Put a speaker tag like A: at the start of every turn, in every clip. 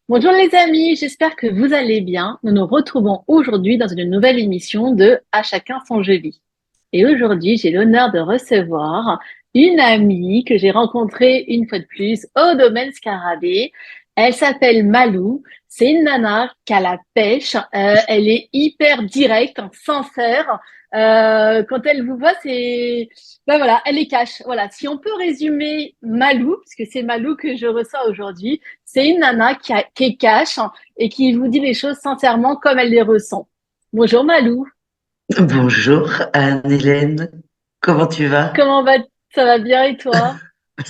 A: Bonjour les amis, j'espère que vous allez bien. Nous nous retrouvons aujourd'hui dans une nouvelle émission de À chacun son joli. Et aujourd'hui, j'ai l'honneur de recevoir une amie que j'ai rencontrée une fois de plus au domaine Scarabée. Elle s'appelle Malou. C'est une nana qui a la pêche. Elle est hyper directe, sincère. Quand elle vous voit, ben voilà, elle est cash. Voilà. Si on peut résumer Malou, parce que c'est Malou que je reçois aujourd'hui, c'est une nana qui est cash et qui vous dit les choses sincèrement comme elle les ressent. Bonjour Malou.
B: Bonjour Anne-Hélène, comment tu vas?
A: Comment va? Ça va bien et toi?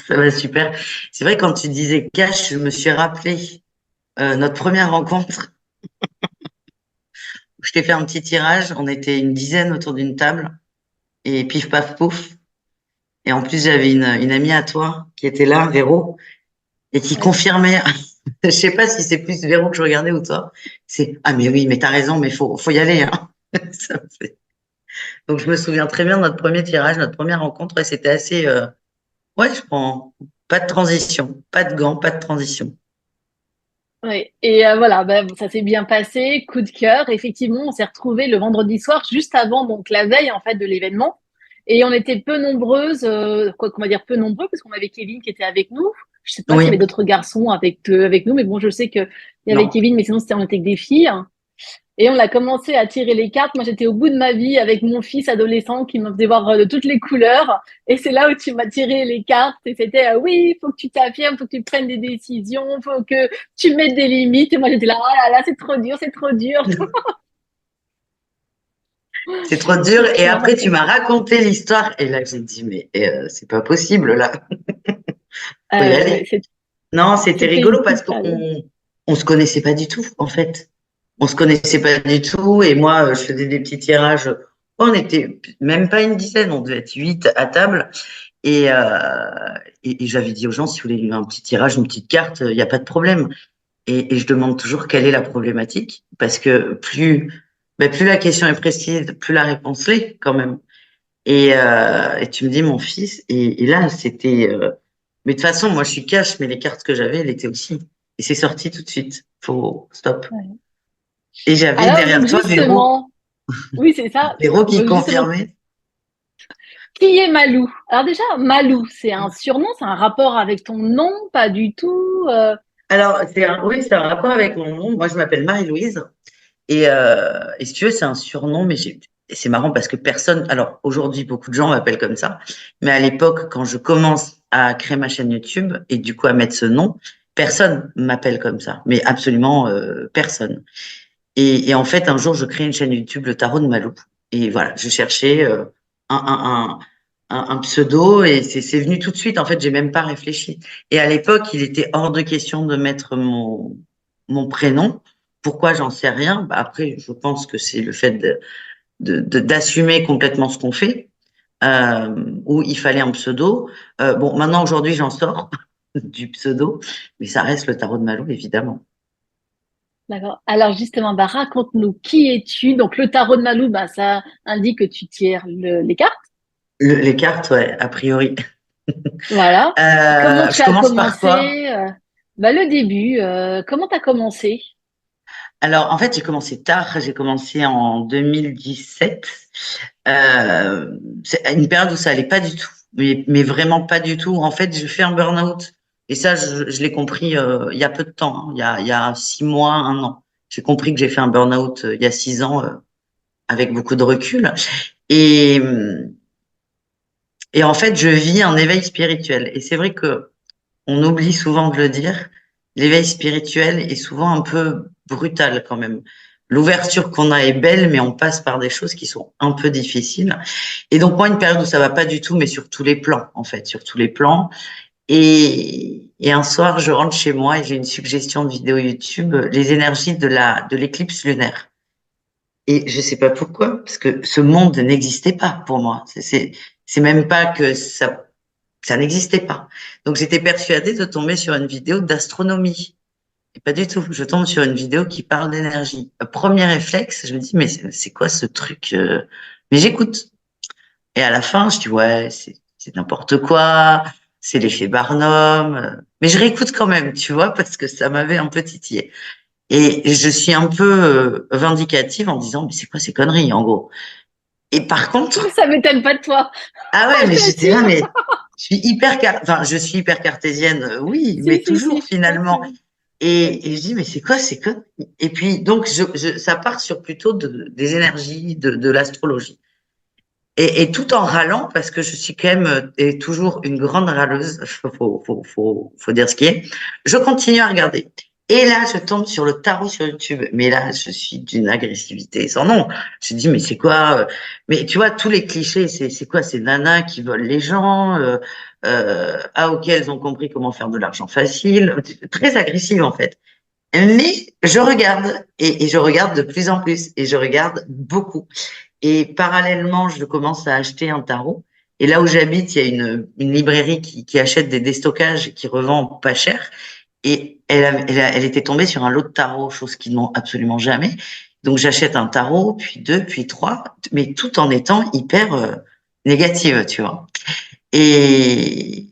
B: Ça va super. C'est vrai, quand tu disais cash, je me suis rappelé notre première rencontre. Je t'ai fait un petit tirage, on était une dizaine autour d'une table et pif paf pouf. Et en plus, j'avais une amie à toi qui était là, Véro, et qui
A: Oui.
B: confirmait. Je sais pas si c'est plus Véro que je regardais ou toi. C'est ah mais oui, mais t'as raison, mais faut y aller, hein. Ça me fait- Donc je me souviens très bien de notre premier tirage, notre première rencontre, et c'était assez ouais, je prends pas de transition, pas de gants, pas de transition.
A: Oui. Et voilà, ben, ça s'est bien passé, coup de cœur. Effectivement, on s'est retrouvés le vendredi soir, juste avant, donc la veille en fait de l'événement. Et on était peu nombreuses, quoi qu'on va dire peu nombreux, parce qu'on avait Kevin qui était avec nous. Je sais pas s'il y avait
B: Oui,
A: d'autres garçons avec nous, mais bon, je sais que il y avait
B: non.
A: Kevin, mais sinon c'était on était que des filles. Et on a commencé à tirer les cartes. Moi, j'étais au bout de ma vie avec mon fils adolescent qui me faisait voir de toutes les couleurs. Et c'est là où tu m'as tiré les cartes. Et c'était, oui, il faut que tu t'affirmes, il faut que tu prennes des décisions, il faut que tu mettes des limites. Et moi, j'étais là, oh là là, c'est trop dur, c'est trop dur.
B: C'est trop dur. Et
A: Non,
B: après, tu m'as raconté l'histoire. Et là, j'ai dit, mais c'est pas possible, là. Faut y
A: ouais,
B: aller. Non, c'était
A: c'était une
B: rigolo parce
A: petite période.
B: qu'on se connaissait pas du tout, en fait. On se connaissait pas du tout. Et moi, je faisais des petits tirages. On était même pas une dizaine, on devait être 8 à table. Et, et j'avais dit aux gens, si vous voulez un petit tirage, une petite carte, il n'y a pas de problème. Et je demande toujours quelle est la problématique, parce que plus la question est précise, plus la réponse l'est quand même. Et tu me dis mon fils, et là c'était. Mais de toute façon, moi je suis cash, mais les cartes que j'avais, elles étaient aussi. Et c'est sorti tout de suite. Faut stop.
A: Ouais.
B: Et j'avais
A: Alors, donc,
B: derrière toi Véro,
A: justement, oui, c'est ça.
B: Véro qui
A: Donc, justement,
B: confirmait.
A: qui est Malou? Alors, déjà, Malou, c'est un surnom, c'est un rapport avec ton nom, pas du tout.
B: Alors oui, c'est un rapport avec mon nom. Moi je m'appelle Marie-Louise. Et si tu veux, c'est un surnom, mais et c'est marrant parce que personne. Alors aujourd'hui, beaucoup de gens m'appellent comme ça, mais à l'époque, quand je commence à créer ma chaîne YouTube et du coup à mettre ce nom, personne m'appelle comme ça, mais absolument personne. Et en fait, un jour, je crée une chaîne YouTube, le Tarot de Malou, et voilà, je cherchais un, un, un pseudo et c'est venu tout de suite. En fait, j'ai même pas réfléchi. Et à l'époque, il était hors de question de mettre mon prénom. Pourquoi, j'en sais rien. Bah, après, je pense que c'est le fait d'assumer complètement ce qu'on fait, où il fallait un pseudo. Bon, maintenant, aujourd'hui, j'en sors du pseudo, mais ça reste le tarot de Malou, évidemment.
A: D'accord. Alors justement, bah, raconte-nous qui es-tu? Donc le tarot de Malou, bah, ça indique que tu tires les cartes.
B: Les cartes, ouais, a priori.
A: Voilà. Comment tu
B: Je
A: as
B: commence par quoi?
A: commencé? Bah, le début, comment tu as commencé?
B: Alors, en fait, j'ai commencé tard. J'ai commencé en 2017. C'est une période où ça allait pas du tout, mais vraiment pas du tout. En fait, je fais un burn-out. Et ça, je l'ai compris il y a peu de temps, hein. Il y a 6 mois, un an. J'ai compris que j'ai fait un burn-out il y a 6 ans, avec beaucoup de recul. Et, et en fait, je vis un éveil spirituel. Et c'est vrai que on oublie souvent de le dire. L'éveil spirituel est souvent un peu brutal quand même. L'ouverture qu'on a est belle, mais on passe par des choses qui sont un peu difficiles. Et donc moi, une période où ça va pas du tout, mais sur tous les plans, en fait, sur tous les plans. Et un soir, je rentre chez moi et j'ai une suggestion de vidéo YouTube, les énergies de l'éclipse lunaire. Et je sais pas pourquoi, parce que ce monde n'existait pas pour moi. C'est même pas que ça n'existait pas. Donc j'étais persuadée de tomber sur une vidéo d'astronomie. Et pas du tout. Je tombe sur une vidéo qui parle d'énergie. Premier réflexe, je me dis, mais c'est quoi ce truc mais j'écoute. Et à la fin, je dis, ouais, c'est n'importe quoi. c'est l'effet Barnum. Mais je réécoute quand même, tu vois, parce que ça m'avait un peu titillé. Et je suis un peu vindicative en disant, mais c'est quoi ces conneries, en gros. Et par contre,
A: Ça m'étonne pas de toi,
B: ah ouais, mais
A: je
B: j'étais là,
A: t'assure.
B: mais enfin, je suis hyper cartésienne, oui,
A: Si,
B: mais
A: si,
B: toujours
A: si.
B: finalement. Et je dis, mais c'est quoi ces conneries? Et puis, donc, ça part sur plutôt des énergies, de l'astrologie. Et tout en râlant, parce que je suis quand même et toujours une grande râleuse, faut dire ce qui est, je continue à regarder. Et là, je tombe sur le tarot sur YouTube. Mais là, je suis d'une agressivité sans nom. Je me dis, mais c'est quoi Mais tu vois, tous les clichés, c'est quoi? Ces nanas qui volent les gens, auxquelles elles ont compris comment faire de l'argent facile. Très agressive, en fait. Mais je regarde, et je regarde de plus en plus, et je regarde beaucoup. Et parallèlement, je commence à acheter un tarot. Et là où j'habite, il y a une librairie qui achète des déstockages et qui revend pas cher. Et elle était tombée sur un lot de tarot, chose qu'ils n'ont absolument jamais. Donc j'achète un tarot, puis deux, puis trois, mais tout en étant hyper négative, tu vois. Et,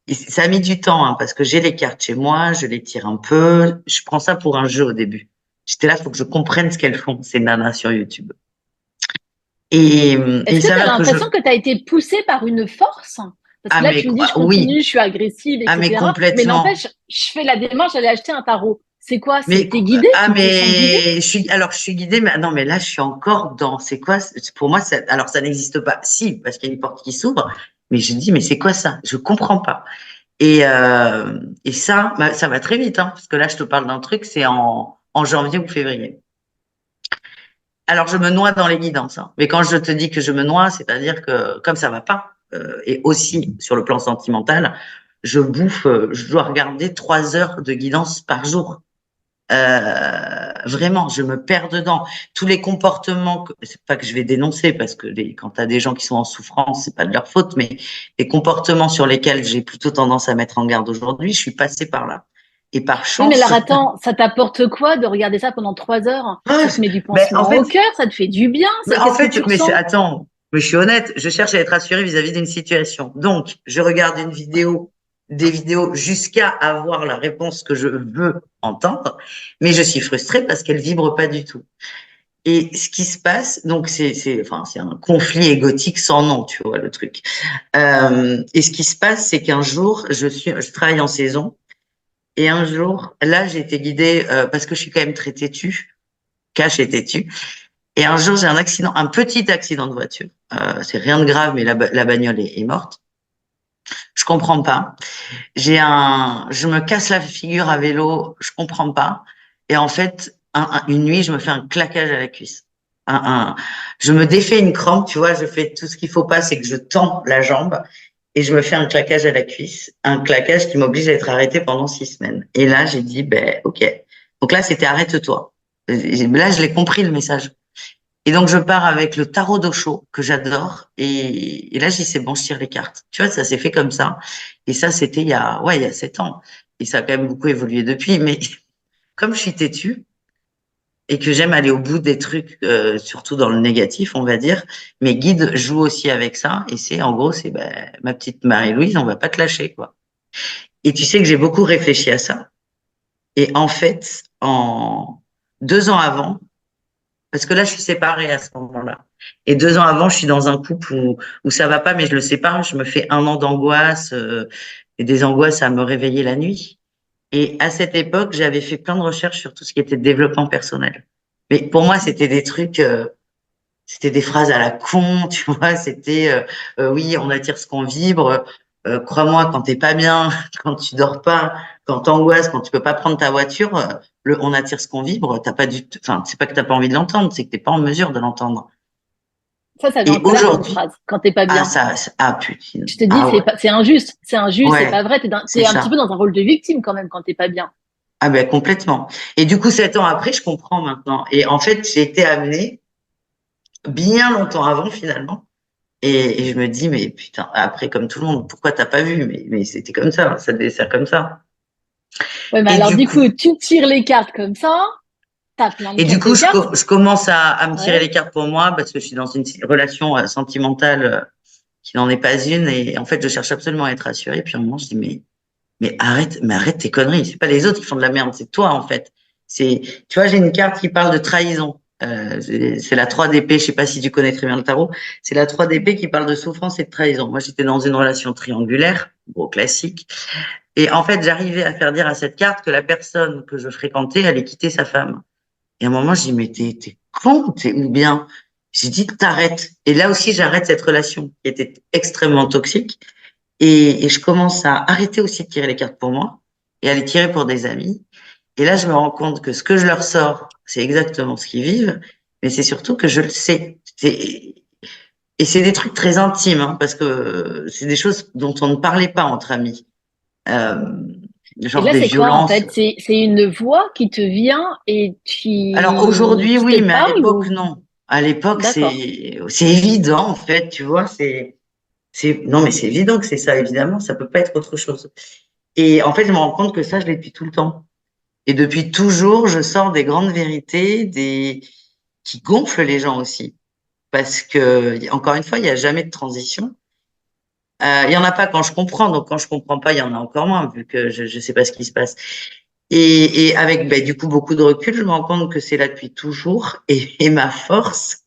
B: et ça a mis du temps, hein, parce que j'ai les cartes chez moi, je les tire un peu. Je prends ça pour un jeu au début. J'étais là, faut que je comprenne ce qu'elles font, ces nanas sur YouTube. Et,
A: Est-ce
B: il
A: que tu as
B: s'avère que je...
A: l'impression que tu as été poussée par une force? Parce que
B: Ah
A: là,
B: mais
A: tu me dis, je
B: oui,
A: continue, je suis agressive,
B: ah mais
A: etc. Mais
B: complètement.
A: n'empêche, je fais la démarche d'aller acheter un tarot. C'est quoi?
B: Mais
A: T'es guidée?
B: ah
A: Tu te sens guidée?
B: mais je suis guidée, mais non mais là je suis encore dans c'est quoi pour moi alors ça n'existe pas. Si parce qu'il y a une porte qui s'ouvre, mais je dis mais c'est quoi ça? Je comprends pas. Et ça bah, ça va très vite hein, parce que là je te parle d'un truc c'est en janvier ou février. Alors je me noie dans les guidances, hein. Mais quand je te dis que je me noie, c'est-à-dire que comme ça va pas et aussi sur le plan sentimental, je bouffe, je dois regarder 3 heures de guidance par jour. Vraiment, je me perds dedans. Tous les comportements, c'est pas que je vais dénoncer parce que quand tu as des gens qui sont en souffrance, c'est pas de leur faute, mais les comportements sur lesquels j'ai plutôt tendance à mettre en garde aujourd'hui, je suis passée par là. Et par
A: Oui, mais
B: chance,
A: alors attends, ça t'apporte quoi de regarder ça pendant 3 heures?
B: ouais,
A: Ça te met du
B: mais en
A: pansement au
B: fait,
A: cœur, ça te fait du bien, qu'est-ce que tu ressens?
B: attends, mais je suis honnête, je cherche à être rassurée vis-à-vis d'une situation. Donc, je regarde une vidéo, des vidéos jusqu'à avoir la réponse que je veux entendre, mais je suis frustrée parce qu'elle vibre pas du tout. Et ce qui se passe, donc enfin, c'est un conflit égotique sans nom, tu vois, le truc. Et ce qui se passe, c'est qu'un jour, je travaille en saison, et un jour, là, j'ai été guidée, parce que je suis quand même très têtue, cash et têtue. Et un jour, j'ai un accident, un petit accident de voiture. C'est rien de grave, mais la bagnole est morte. Je comprends pas. Je me casse la figure à vélo, je comprends pas. Et en fait, une nuit, je me fais un claquage à la cuisse. Je me défais une crampe, tu vois, je fais tout ce qu'il faut pas, c'est que je tends la jambe et je me fais un claquage à la cuisse, un claquage qui m'oblige à être arrêté pendant 6 semaines. Et là, j'ai dit, ben, ok. Donc là, c'était arrête-toi. Là, je l'ai compris le message. Et donc, je pars avec le tarot d'Osho, que j'adore. Et là, je dis, c'est bon, je tire les cartes. Tu vois, ça s'est fait comme ça. Et ça, c'était il y a 7 ans. Et ça a quand même beaucoup évolué depuis. Mais comme je suis têtue et que j'aime aller au bout des trucs, surtout dans le négatif, on va dire, mes guides jouent aussi avec ça. Et en gros, c'est, ben, ma petite Marie-Louise, on va pas te lâcher, quoi. Et tu sais que j'ai beaucoup réfléchi à ça. Et en fait, 2 ans avant, parce que là, je suis séparée à ce moment-là. Et 2 ans avant, je suis dans un couple où ça va pas, mais je le sépare. Je me fais un an d'angoisse et des angoisses à me réveiller la nuit. Et à cette époque, j'avais fait plein de recherches sur tout ce qui était développement personnel. Mais pour moi, c'était des trucs, c'était des phrases à la con, tu vois. C'était oui, on attire ce qu'on vibre. Crois-moi, quand t'es pas bien, quand tu dors pas, quand t'angoisses, quand tu peux pas prendre ta voiture, on attire ce qu'on vibre. T'as pas enfin, c'est pas que t'as pas envie de l'entendre, c'est que t'es pas en mesure de l'entendre.
A: Ça met en
B: Et
A: colère comme
B: aujourd'hui,
A: phrase, quand t'es pas bien.
B: ah putain,
A: Je te dis,
B: ah ouais,
A: c'est injuste, c'est pas
B: ouais,
A: vrai.
B: c'est
A: T'es un petit peu
B: ça.
A: dans un rôle de victime quand même quand t'es pas bien.
B: Ah ben complètement. Et du coup, 7 ans après, je comprends maintenant. Et en fait, j'ai été amenée bien longtemps avant finalement. Et je me dis, mais putain, après, comme tout le monde, pourquoi t'as pas vu? Mais c'était comme ça devait faire comme ça.
A: Ouais, mais
B: Et
A: alors
B: du
A: du
B: coup,
A: coup, tu tires les cartes comme ça, t'as plein de cartes de cartes.
B: je commence à me tirer
A: Ouais.
B: les cartes pour moi parce que je suis dans une relation sentimentale qui n'en est pas une. Et en fait, je cherche absolument à être rassurée. Puis à un moment, je dis, mais arrête tes conneries. C'est pas les autres qui font de la merde, c'est toi, en fait. Tu vois, j'ai une carte qui parle de trahison. C'est la 3 d'épée. Je sais pas si tu connais très bien le tarot. C'est la 3 d'épée qui parle de souffrance et de trahison. Moi, j'étais dans une relation triangulaire, gros classique. Et en fait, j'arrivais à faire dire à cette carte que la personne que je fréquentais allait quitter sa femme. Et à un moment, je dis, mais t'es con, ou bien, j'ai dit, t'arrêtes. Et là aussi, j'arrête cette relation qui était extrêmement toxique. Et je commence à arrêter aussi de tirer les cartes pour moi et à les tirer pour des amis. Et là, je me rends compte que ce que je leur sors, c'est exactement ce qu'ils vivent, mais c'est surtout que je le sais. Et c'est des trucs très intimes, hein, parce que c'est des choses dont on ne parlait pas entre amis. Euh,
A: Et
B: genre
A: là,
B: des
A: c'est quoi en
B: violences.
A: fait? C'est une voix qui te vient et
B: Alors aujourd'hui,
A: qui te
B: oui, mais à
A: parle
B: l'époque,
A: ou...
B: non. À l'époque,
A: D'accord.
B: c'est évident, en fait, tu vois, non, mais c'est évident que c'est ça, évidemment, ça peut pas être autre chose. Et en fait, je me rends compte que ça, je l'ai depuis tout le temps. Et depuis toujours, je sors des grandes vérités, qui gonflent les gens aussi. Parce que, encore une fois, il n'y a jamais de transition. Il y en a pas quand je comprends, donc quand je comprends pas, il y en a encore moins, vu que je sais pas ce qui se passe. Et avec, ben, du coup, beaucoup de recul, je me rends compte que c'est là depuis toujours. Et ma force,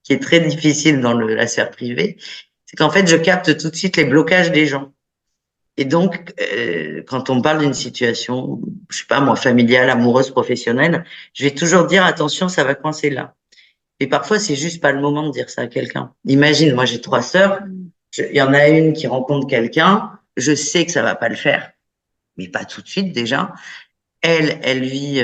B: qui est très difficile dans la sphère privée, c'est qu'en fait, je capte tout de suite les blocages des gens. Et donc, quand on parle d'une situation, je sais pas moi, familiale, amoureuse, professionnelle, je vais toujours dire attention, ça va coincer là. Et parfois, c'est juste pas le moment de dire ça à quelqu'un. Imagine, moi j'ai trois sœurs, il y en a une qui rencontre quelqu'un, je sais que ça va pas le faire, mais pas tout de suite déjà. Elle vit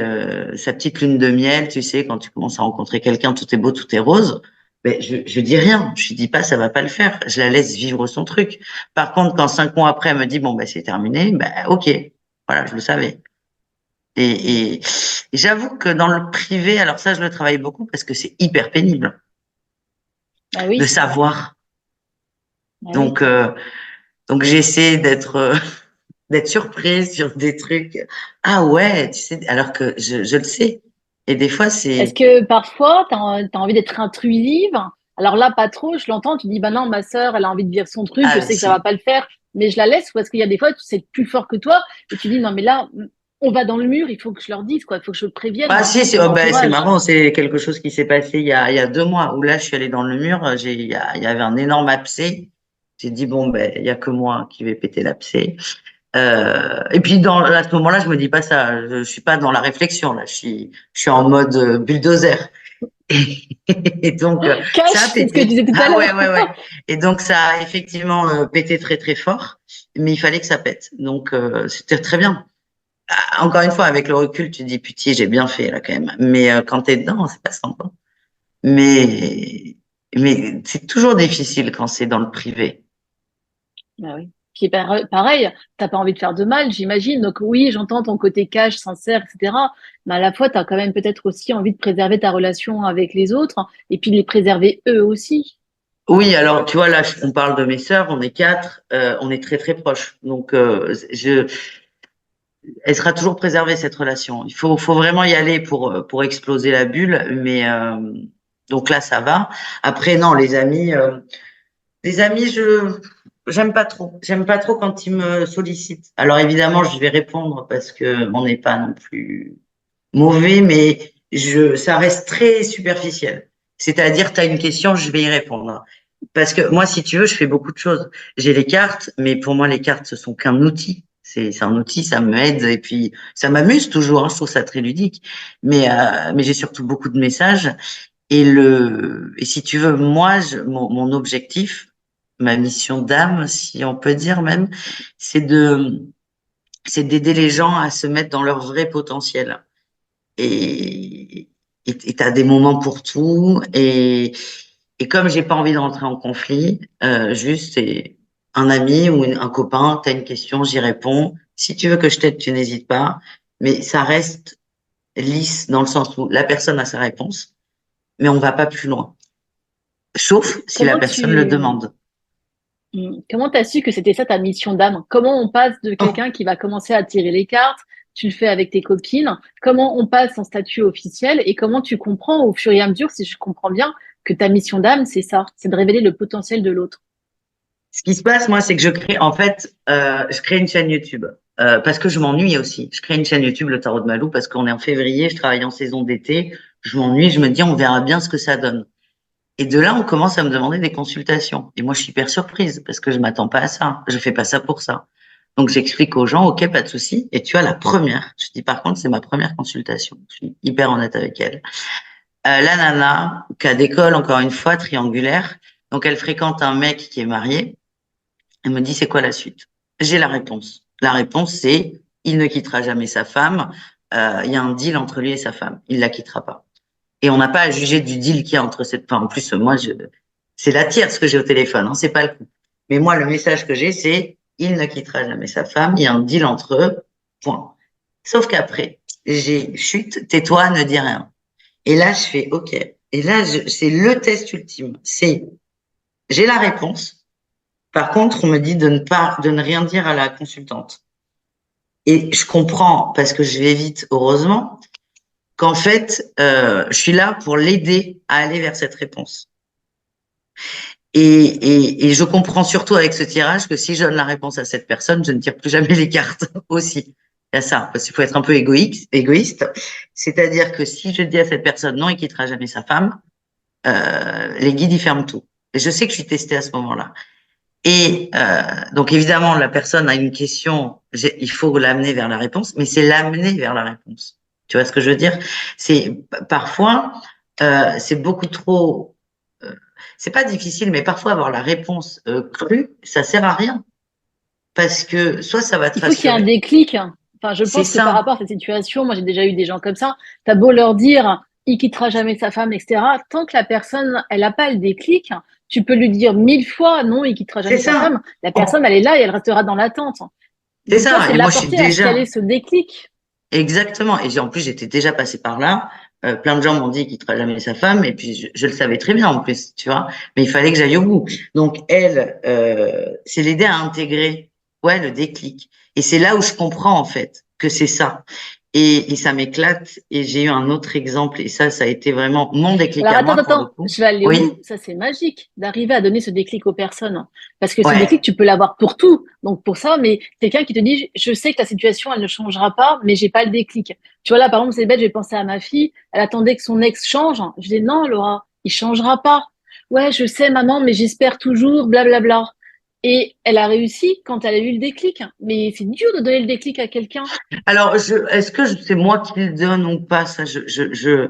B: sa petite lune de miel, tu sais, quand tu commences à rencontrer quelqu'un, tout est beau, tout est rose. Mais je dis rien, je dis pas ça va pas le faire, je la laisse vivre son truc. Par contre, quand 5 mois après elle me dit bon ben c'est terminé, ben ok, voilà, je le savais. Et, et, et j'avoue que dans le privé, alors ça je le travaille beaucoup parce que c'est hyper pénible
A: Bah
B: de
A: oui,
B: savoir.
A: bah oui.
B: Donc j'essaie d'être surprise sur des trucs. Ah ouais, tu sais, alors que je le sais. Et des fois,
A: Est-ce
B: c'est,
A: que parfois, tu as envie d'être intrusive? Alors là, pas trop, je l'entends, tu dis, bah non, ma sœur, elle a envie de vivre son truc, je
B: ah
A: sais que ça va
B: si.
A: pas le faire, mais je la laisse, ou est-ce qu'il y a des fois, c'est plus fort que toi, et tu dis, non, mais là, on va dans le mur, il faut que je leur dise, quoi, il faut que je prévienne
B: Ah si,
A: mon
B: oh, ben, c'est
A: entourage.
B: marrant, c'est quelque chose qui s'est passé il y a 2 mois, où là, je suis allée dans le mur, il y avait un énorme abcès. J'ai dit, bon, ben, il y a que moi qui vais péter l'abcès. Et puis, à ce moment-là, je me dis pas ça, je suis pas dans la réflexion, là, je suis en mode bulldozer. Et donc, ça a
A: Cache, c'est ce que je
B: pété.
A: disais tout à
B: Ah ouais,
A: l'heure.
B: ouais, ouais. Et donc, ça a effectivement pété très, très fort, mais il fallait que ça pète. Donc, c'était très bien. Ah, encore une fois, avec le recul, tu te dis, putain, j'ai bien fait là quand même. Mais quand t'es dedans, c'est pas sympa. Mais, mais c'est toujours difficile quand c'est dans le privé.
A: Bah oui. Puis pareil, t'as pas envie de faire de mal, j'imagine. Donc oui, j'entends ton côté cash, sincère, etc. Mais à la fois, t'as quand même peut-être aussi envie de préserver ta relation avec les autres et puis de les préserver eux aussi.
B: Oui, alors tu vois là, on parle de mes sœurs, on est quatre, on est très très proches. Donc, elle sera toujours préservée cette relation. Il faut vraiment y aller pour exploser la bulle. Mais donc là, ça va. Après, non, les amis, j'aime pas trop. J'aime pas trop quand ils me sollicitent. Alors évidemment, je vais répondre parce que on n'est pas non plus mauvais, mais ça reste très superficiel. C'est-à-dire, tu as une question, je vais y répondre. Parce que moi, si tu veux, je fais beaucoup de choses. J'ai les cartes, mais pour moi, les cartes, ce sont qu'un outil. C'est un outil, ça m'aide et puis ça m'amuse toujours. Hein, je trouve ça très ludique. Mais j'ai surtout beaucoup de messages. Et si tu veux, moi, mon objectif, ma mission d'âme, si on peut dire même, c'est de, c'est d'aider les gens à se mettre dans leur vrai potentiel. Et t'as des moments pour tout. Et comme j'ai pas envie de rentrer en conflit, juste c'est un ami ou un copain, t'as une question, j'y réponds. Si tu veux que je t'aide, tu n'hésites pas. Mais ça reste lisse dans le sens où la personne a sa réponse, mais on va pas plus loin. Sauf si la
A: Comment
B: personne le
A: tu,
B: demande.
A: comment t'as su que c'était ça ta mission d'âme? Comment on passe de
B: Oh,
A: quelqu'un qui va commencer à tirer les cartes, tu le fais avec tes copines, comment on passe en statut officiel et comment tu comprends au fur et à mesure, si je comprends bien, que ta mission d'âme, c'est ça, c'est de révéler le potentiel de l'autre.
B: Ce qui se passe, moi, c'est que je crée une chaîne YouTube parce que je m'ennuie aussi. Je crée une chaîne YouTube, le Tarot de Malou, parce qu'on est en février, je travaille en saison d'été, je m'ennuie, je me dis, on verra bien ce que ça donne. Et de là, on commence à me demander des consultations. Et moi, je suis hyper surprise parce que je m'attends pas à ça. Je fais pas ça pour ça. Donc, j'explique aux gens, OK, pas de souci. Et tu as la première. Je dis, par contre, c'est ma première consultation. Je suis hyper honnête avec elle. La nana, cas d'école, encore une fois, triangulaire. Donc, elle fréquente un mec qui est marié. Elle me dit, c'est quoi la suite? J'ai la réponse. La réponse, c'est, il ne quittera jamais sa femme. Il y a un deal entre lui et sa femme. Il la quittera pas. Et on n'a pas à juger du deal qu'il y a entre cette femme. En plus, moi, c'est la tierce que j'ai au téléphone, hein, c'est pas le coup. Mais moi, le message que j'ai, c'est, il ne quittera jamais sa femme. Il y a un deal entre eux. Point. Sauf qu'après, j'ai, chut, tais-toi, ne dis rien. Et là, je fais, OK. Et là, c'est le test ultime. C'est, j'ai la réponse. Par contre, on me dit de ne rien dire à la consultante. Et je comprends parce que je vais vite, heureusement, qu'en fait, je suis là pour l'aider à aller vers cette réponse. Et je comprends surtout avec ce tirage que si je donne la réponse à cette personne, je ne tire plus jamais les cartes aussi. Il y a ça, parce qu'il faut être un peu égoïste. C'est-à-dire que si je dis à cette personne non, il quittera jamais sa femme, les guides, ils ferment tout. Et je sais que je suis testée à ce moment-là. Et donc évidemment, la personne a une question, il faut l'amener vers la réponse, mais c'est l'amener vers la réponse. Tu vois ce que je veux dire? C'est parfois, c'est beaucoup trop. C'est pas difficile, mais parfois avoir la réponse crue, ça sert à rien parce que soit ça va te
A: Il faut qu'il y ait un
B: rassurer.
A: déclic. Enfin, je
B: C'est
A: pense que par
B: ça,
A: rapport à cette situation, moi j'ai déjà eu des gens comme ça, t'as beau leur dire, il quittera jamais sa femme, etc. Tant que la personne, elle n'a pas le déclic, tu peux lui dire 1000 fois, non, il quittera
B: c'est
A: jamais sa
B: ça,
A: femme. La personne, elle est là et elle restera dans l'attente.
B: c'est
A: Donc toi,
B: ça.
A: c'est
B: Et
A: de
B: moi, je suis
A: l'apporter à ce qu'elle ait
B: déjà
A: ce déclic.
B: exactement. Et en plus, j'étais déjà passée par là. Plein de gens m'ont dit qu'il quittera jamais sa femme, et puis je le savais très bien en plus, tu vois. Mais il fallait que j'aille au bout. Donc elle, c'est l'aider à intégrer, ouais, le déclic. Et c'est là où je comprends en fait que c'est ça. Et ça m'éclate. Et j'ai eu un autre exemple, et ça a été vraiment mon déclic
A: Alors
B: à
A: attends,
B: moi pour le
A: attends,
B: coup.
A: je vais aller au
B: Oui,
A: bout. Ça, c'est magique d'arriver à donner ce déclic aux personnes. Parce que ce déclic,
B: ouais,
A: tu peux l'avoir pour tout. Donc pour ça, mais quelqu'un qui te dit, je sais que ta situation, elle ne changera pas, mais j'ai pas le déclic. Tu vois là, par exemple, c'est bête, j'ai pensé à ma fille. Elle attendait que son ex change. Je dis, non, Laura, il changera pas. Ouais, je sais, maman, mais j'espère toujours, blablabla. Et elle a réussi quand elle a eu le déclic. Mais c'est dur de donner le déclic à quelqu'un.
B: alors, est-ce que c'est moi qui le donne ou pas? Ça, je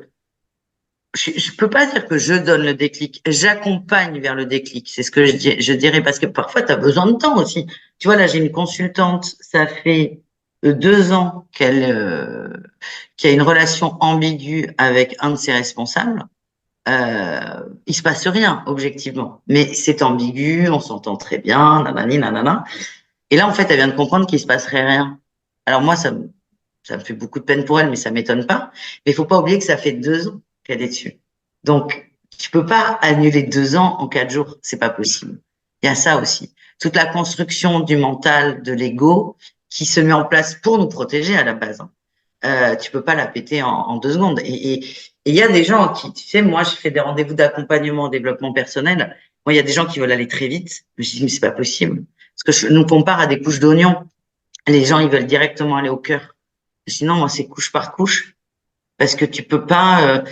B: peux pas dire que je donne le déclic. J'accompagne vers le déclic. C'est ce que je dirais parce que parfois, tu as besoin de temps aussi. Tu vois, là, j'ai une consultante. Ça fait 2 ans qu'il y a une relation ambiguë avec un de ses responsables. Il se passe rien, objectivement. Mais c'est ambigu, on s'entend très bien, nanani, nanana. Et là, en fait, elle vient de comprendre qu'il se passerait rien. Alors moi, ça me fait beaucoup de peine pour elle, mais ça m'étonne pas. Mais il faut pas oublier que ça fait 2 ans qu'elle est dessus. Donc, tu peux pas annuler 2 ans en 4 jours. C'est pas possible. Il y a ça aussi. Toute la construction du mental, de l'ego, qui se met en place pour nous protéger à la base, hein. Tu peux pas la péter en 2 secondes. Et il y a des gens qui, tu sais, moi, je fais des rendez-vous d'accompagnement en développement personnel. Moi, il y a des gens qui veulent aller très vite. Je me dis, mais c'est pas possible. Parce que je nous compare à des couches d'oignons. Les gens, ils veulent directement aller au cœur. Sinon, moi, c'est couche par couche. Parce que tu peux pas,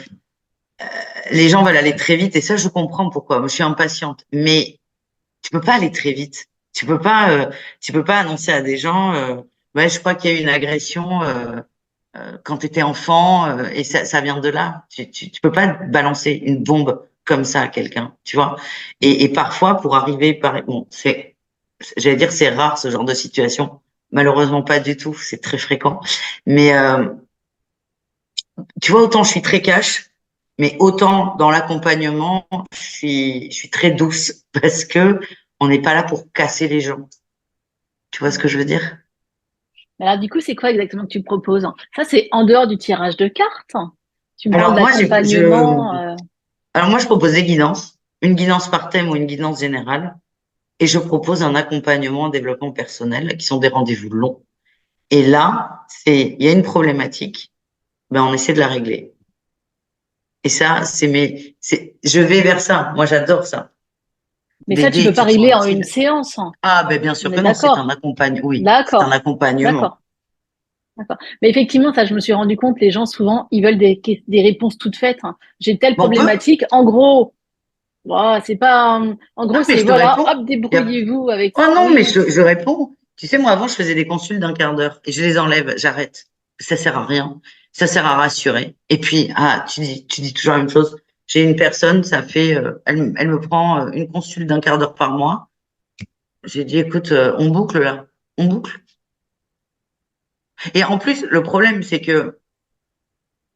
B: les gens veulent aller très vite et ça, je comprends pourquoi. Moi, je suis impatiente. Mais tu peux pas aller très vite. Tu peux pas annoncer à des gens, ouais, je crois qu'il y a eu une agression, quand tu étais enfant, et ça vient de là. Tu peux pas balancer une bombe comme ça à quelqu'un, tu vois. Et parfois, pour arriver par, bon, j'allais dire, c'est rare ce genre de situation. Malheureusement, pas du tout. C'est très fréquent. Mais tu vois, autant je suis très cash, mais autant dans l'accompagnement, je suis très douce parce que on n'est pas là pour casser les gens. Tu vois ce que je veux dire?
A: Alors, du coup, c'est quoi exactement que tu proposes? Ça, c'est en dehors du tirage de cartes. Tu me parles
B: Alors moi,
A: d'accompagnement.
B: alors moi, je propose des guidances, une guidance par thème ou une guidance générale, et je propose un accompagnement en développement personnel qui sont des rendez-vous longs. Et là, il y a une problématique, ben on essaie de la régler. Et ça, je vais vers ça. Moi, j'adore ça.
A: Mais ça, tu peux pas
B: tu te sens
A: régler en une
B: utile.
A: séance, hein.
B: Ah, ben bien
A: On
B: sûr
A: est
B: que non, c'est un
A: d'accord.
B: accompagnement. Oui, c'est un
A: D'accord.
B: accompagnement.
A: D'accord. D'accord. Mais effectivement, ça, je me suis rendu compte, les gens, souvent, ils veulent des réponses toutes faites, hein. J'ai telle
B: Bon, on peut.
A: problématique. En gros, voilà, c'est pas, en
B: Ah,
A: gros,
B: mais
A: c'est
B: je te
A: voilà,
B: réponds.
A: hop,
B: Y a-
A: débrouillez-vous avec
B: Oh
A: ça.
B: non, mais
A: Oui.
B: je réponds. Tu sais, moi, avant, je faisais des consultes d'un quart d'heure et je les enlève, j'arrête. Ça sert à rien. Ça sert à rassurer. Et puis, ah, tu dis toujours la même chose. J'ai une personne, ça fait, elle me prend une consulte d'un quart d'heure par mois. J'ai dit, écoute, on boucle là. On boucle. Et en plus, le problème, c'est que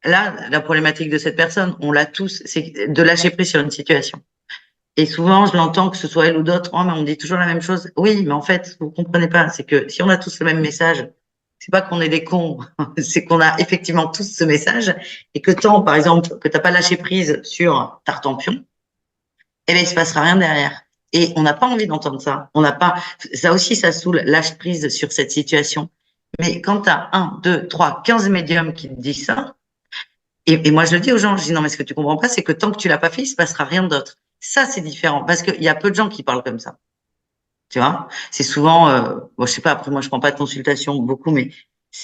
B: là, la problématique de cette personne, on l'a tous, c'est de lâcher prise sur une situation. Et souvent, je l'entends, que ce soit elle ou d'autres, oh, mais on dit toujours la même chose. Oui, mais en fait, vous comprenez pas, c'est que si on a tous le même message, c'est pas qu'on est des cons, c'est qu'on a effectivement tous ce message et que tant, par exemple, que t'as pas lâché prise sur Tartampion, eh ben, il se passera rien derrière. Et on n'a pas envie d'entendre ça. On n'a pas, ça aussi, ça saoule, lâche prise sur cette situation. Mais quand tu as 1, 2, 3, 15 médiums qui te disent ça, et moi je le dis aux gens, je dis non, mais ce que tu comprends pas, c'est que tant que tu l'as pas fait, il se passera rien d'autre. Ça, c'est différent parce qu'il y a peu de gens qui parlent comme ça. Tu vois, c'est souvent, bon, je sais pas, après moi je prends pas de consultation beaucoup, mais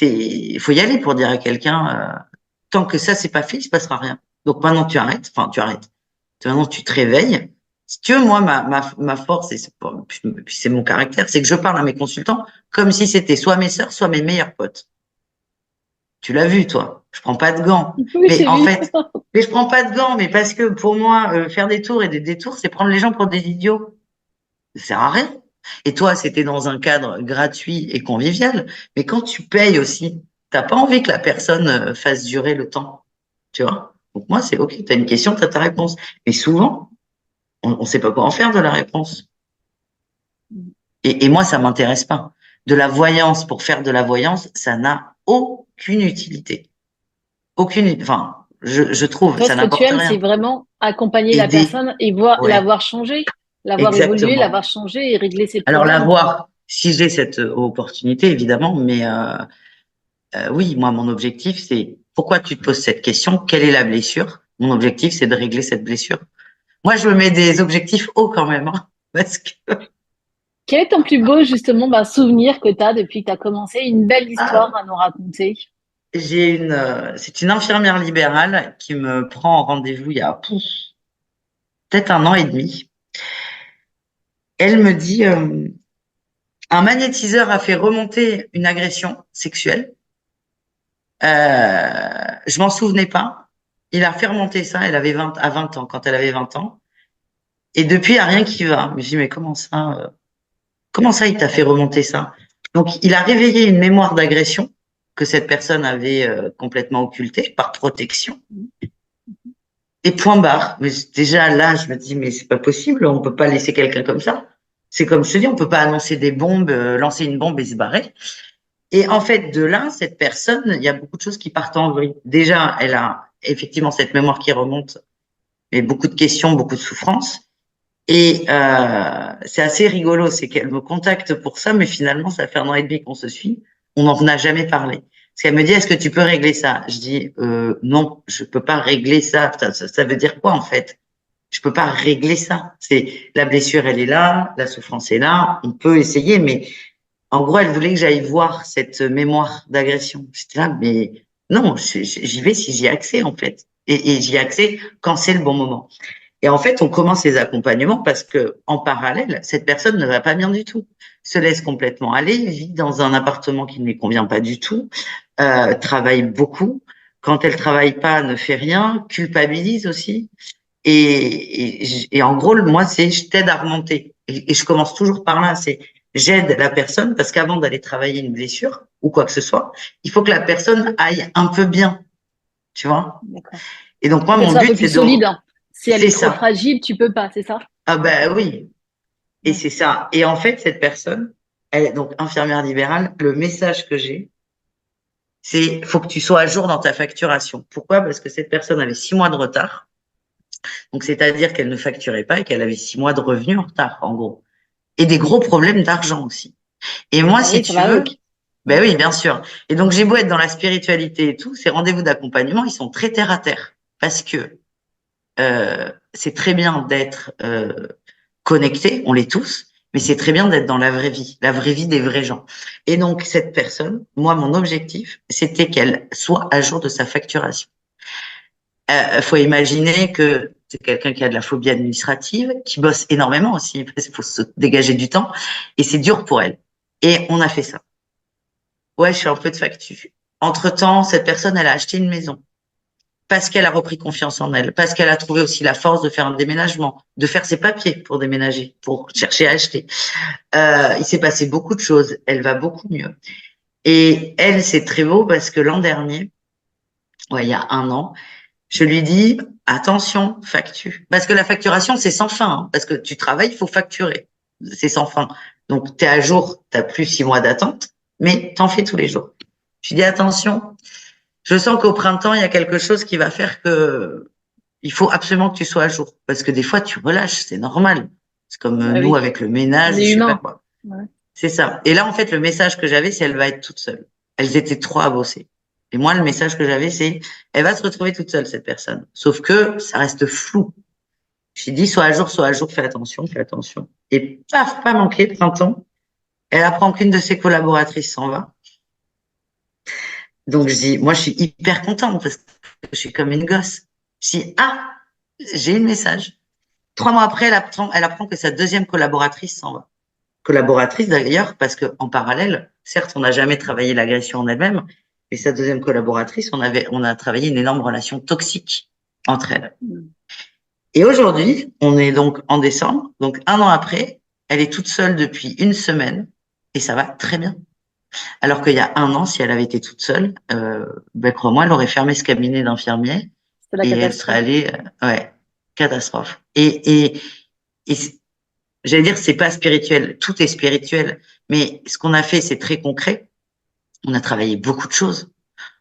B: il faut y aller pour dire à quelqu'un, tant que ça c'est pas fait, il se passera rien. Donc maintenant tu arrêtes, enfin tu arrêtes. Maintenant tu te réveilles. Si tu veux, moi ma force et puis c'est mon caractère, c'est que je parle à mes consultants comme si c'était soit mes sœurs, soit mes meilleurs potes. Tu l'as vu toi, je prends pas de gants,
A: Oui,
B: mais
A: j'ai
B: en
A: vu.
B: fait, mais je prends pas de gants, mais parce que pour moi faire des tours et des détours, c'est prendre les gens pour des idiots. Ça sert à rien. Et toi, c'était dans un cadre gratuit et convivial. Mais quand tu payes aussi, t'as pas envie que la personne fasse durer le temps. Tu vois? Donc moi, c'est OK, tu as une question, tu as ta réponse. Mais souvent, on ne sait pas quoi en faire de la réponse. Et moi, ça m'intéresse pas. De la voyance pour faire de la voyance, ça n'a aucune utilité. Aucune, enfin, je trouve,
A: Toi,
B: ça
A: ce que tu
B: n'apporte
A: aimes, c'est
B: rien.
A: vraiment accompagner la
B: Aider,
A: personne et voir, la
B: ouais,
A: voir changer, la voir évoluer, la voir
B: exactement.
A: changer et régler ses
B: Alors,
A: problèmes.
B: l'avoir, si j'ai cette opportunité, évidemment, mais oui, moi, mon objectif, c'est pourquoi tu te poses cette question? Quelle est la blessure? Mon objectif, c'est de régler cette blessure. Moi, je me mets des objectifs hauts quand même, hein, parce que
A: Quel est ton plus beau, justement, bah, souvenir que tu as depuis que tu as commencé? Une belle histoire
B: ah,
A: à nous raconter.
B: c'est une infirmière libérale qui me prend en rendez-vous il y a peut-être un an et demi. Elle me dit, un magnétiseur a fait remonter une agression sexuelle. Je m'en souvenais pas. Il a fait remonter ça. Elle avait 20 ans, quand elle avait 20 ans. Et depuis, il n'y a rien qui va. Mais je dis, mais comment ça, il t'a fait remonter ça? Donc, il a réveillé une mémoire d'agression que cette personne avait complètement occultée par protection. Et point barre. Mais déjà là, je me dis, mais c'est pas possible, on peut pas laisser quelqu'un comme ça. C'est comme je te dis, on peut pas annoncer des bombes, lancer une bombe et se barrer. Et en fait, de là, cette personne, il y a beaucoup de choses qui partent en vrille. Déjà, elle a effectivement cette mémoire qui remonte, mais beaucoup de questions, beaucoup de souffrances. Et c'est assez rigolo, c'est qu'elle me contacte pour ça, mais finalement, ça fait un an et demi qu'on se suit. On n'en a jamais parlé. Parce qu'elle me dit, est-ce que tu peux régler ça? Je dis, non, je peux pas régler ça. Ça veut dire quoi en fait? Je peux pas régler ça. C'est la blessure, elle est là, la souffrance est là. On peut essayer, mais en gros, elle voulait que j'aille voir cette mémoire d'agression. J'étais là, mais non, j'y vais si j'y ai accès en fait. Et j'y ai accès quand c'est le bon moment. Et en fait, on commence les accompagnements parce que, en parallèle, cette personne ne va pas bien du tout, se laisse complètement aller, vit dans un appartement qui ne lui convient pas du tout, travaille beaucoup. Quand elle travaille pas, ne fait rien, culpabilise aussi. Et en gros, moi, c'est je t'aide à remonter. Et je commence toujours par là, c'est j'aide la personne parce qu'avant d'aller travailler une blessure ou quoi que ce soit, il faut que la personne aille un peu bien, tu vois.
A: D'accord.
B: Et donc moi,
A: Pour qu'elle
B: mon
A: soit un peu
B: but,
A: plus solide, hein. Si elle
B: c'est
A: est trop
B: ça.
A: fragile, tu peux pas, c'est ça?
B: Ah ben oui, et
A: Ouais.
B: c'est ça. Et en fait, cette personne, elle est donc infirmière libérale. Le message que j'ai, c'est faut que tu sois à jour dans ta facturation. Pourquoi? Parce que cette personne avait 6 mois de retard. Donc, c'est-à-dire qu'elle ne facturait pas et qu'elle avait 6 mois de revenus en retard, en gros. Et des gros problèmes d'argent aussi. Et moi,
A: Bah
B: si
A: oui, ça
B: tu
A: va
B: veux,
A: avec.
B: ben oui, bien sûr. Et donc, j'ai beau être dans la spiritualité et tout, ces rendez-vous d'accompagnement, ils sont très terre à terre. Parce que c'est très bien d'être connectés, on l'est tous, mais c'est très bien d'être dans la vraie vie des vrais gens. Et donc, cette personne, moi, mon objectif, c'était qu'elle soit à jour de sa facturation. Faut imaginer que c'est quelqu'un qui a de la phobie administrative, qui bosse énormément aussi, parce qu'il faut se dégager du temps, et c'est dur pour elle. Et on a fait ça. Ouais, je fais un peu de factu. Entre-temps, cette personne, elle a acheté une maison parce qu'elle a repris confiance en elle, parce qu'elle a trouvé aussi la force de faire un déménagement, de faire ses papiers pour déménager, pour chercher à acheter. Il s'est passé beaucoup de choses. Elle va beaucoup mieux. Et elle, c'est très beau parce que l'an dernier, ouais, il y a un an, je lui dis, attention, facture. Parce que la facturation, c'est sans fin. Hein, parce que tu travailles, il faut facturer. C'est sans fin. Donc, tu es à jour, tu plus 6 mois d'attente, mais t'en fais tous les jours. Je dis, attention, je sens qu'au printemps, il y a quelque chose qui va faire que il faut absolument que tu sois à jour. Parce que des fois, tu relâches, c'est normal. C'est comme
A: Ah
B: nous
A: oui,
B: avec le
A: on
B: ménage,
A: est
B: je sais pas
A: humain.
B: quoi.
A: Ouais.
B: C'est ça. Et là, en fait, le message que j'avais, c'est elle va être toute seule. Elles étaient trois à bosser. Et moi, le message que j'avais, c'est elle va se retrouver toute seule, cette personne. Sauf que ça reste flou. J'ai dit, sois à jour, fais attention, fais attention. Et paf, pas manqué, printemps. Elle apprend qu'une de ses collaboratrices s'en va. Donc, je dis, moi, je suis hyper contente parce que je suis comme une gosse. Je dis, ah, j'ai eu le message. 3 mois après, elle apprend que sa deuxième collaboratrice s'en va. Collaboratrice d'ailleurs, parce que en parallèle, certes, on n'a jamais travaillé l'agression en elle-même, mais sa deuxième collaboratrice, on a travaillé une énorme relation toxique entre elles. Et aujourd'hui, on est donc en décembre, donc un an après, elle est toute seule depuis une semaine et ça va très bien. Alors qu'il y a un an, si elle avait été toute seule, ben, crois-moi, elle aurait fermé ce cabinet d'infirmier
A: C'est la
B: et elle serait
A: catastrophe.
B: allée, ouais, catastrophe. Et j'allais dire, c'est pas spirituel, tout est spirituel, mais ce qu'on a fait, c'est très concret. On a travaillé beaucoup de choses.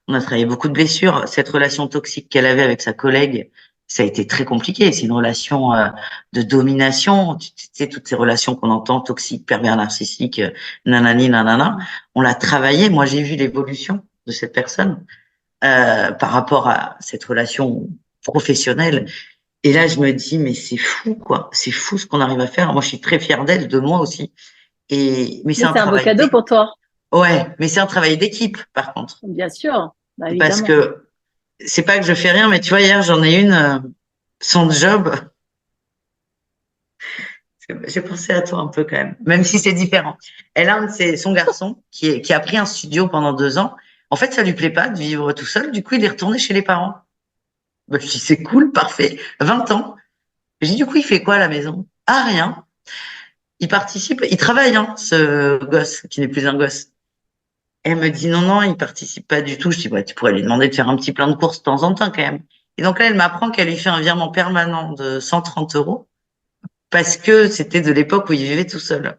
B: On a travaillé beaucoup de blessures. Cette relation toxique qu'elle avait avec sa collègue, ça a été très compliqué. C'est une relation de domination. Tu sais, toutes ces relations qu'on entend, toxiques, pervers narcissiques, nanani, nanana. On l'a travaillé. Moi, j'ai vu l'évolution de cette personne par rapport à cette relation professionnelle. Et là, je me dis, mais c'est fou, quoi. C'est fou ce qu'on arrive à faire. Moi, je suis très fière d'elle, de moi aussi. Mais c'est
A: Mais
B: un
A: c'est un beau
B: travail
A: cadeau pour toi,
B: ouais, mais c'est un travail d'équipe, par contre.
A: bien sûr, bah,
B: Parce
A: évidemment.
B: que c'est pas que je fais rien, mais tu vois, hier, j'en ai une, son job, j'ai pensé à toi un peu quand même si c'est différent. Elle a son garçon qui a pris un studio pendant 2 ans. En fait, ça lui plaît pas de vivre tout seul. Du coup, il est retourné chez les parents. Bah, je dis, c'est cool, parfait. 20 ans. Je dis, du coup, il fait quoi à la maison? Ah, rien. Il participe, il travaille, hein, ce gosse, qui n'est plus un gosse. Elle me dit, non, non, il participe pas du tout. Je dis, bah, tu pourrais lui demander de faire un petit plein de courses de temps en temps, quand même. Et donc là, elle m'apprend qu'elle lui fait un virement permanent de 130 euros parce que c'était de l'époque où il vivait tout seul.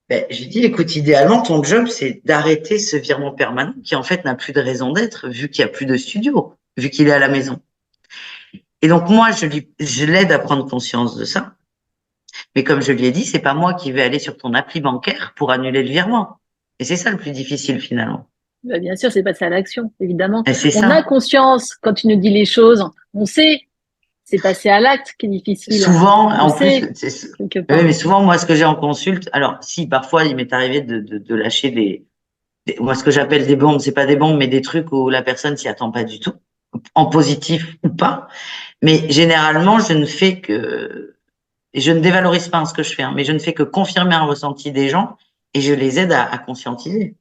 B: Ben, je lui dis, écoute, idéalement, ton job, c'est d'arrêter ce virement permanent qui, en fait, n'a plus de raison d'être vu qu'il n'y a plus de studio, vu qu'il est à la maison. Et donc, moi, je l'aide à prendre conscience de ça. Mais comme je lui ai dit, c'est pas moi qui vais aller sur ton appli bancaire pour annuler le virement. Et c'est ça le plus difficile, finalement.
A: Bah, bien sûr, c'est passé à l'action, évidemment.
B: Et c'est
A: On a
B: ça.
A: conscience quand tu nous dis les choses. On sait, c'est passer à l'acte qui est difficile.
B: Souvent,
A: On
B: en plus,
A: sait, quelque
B: oui, mais
A: part.
B: souvent, moi, ce que j'ai en consulte, alors, si, parfois, il m'est arrivé de lâcher moi, ce que j'appelle des bombes, c'est pas des bombes, mais des trucs où la personne s'y attend pas du tout, en positif ou pas. Mais généralement, et je ne dévalorise pas ce que je fais, hein, mais je ne fais que confirmer un ressenti des gens et je les aide à conscientiser.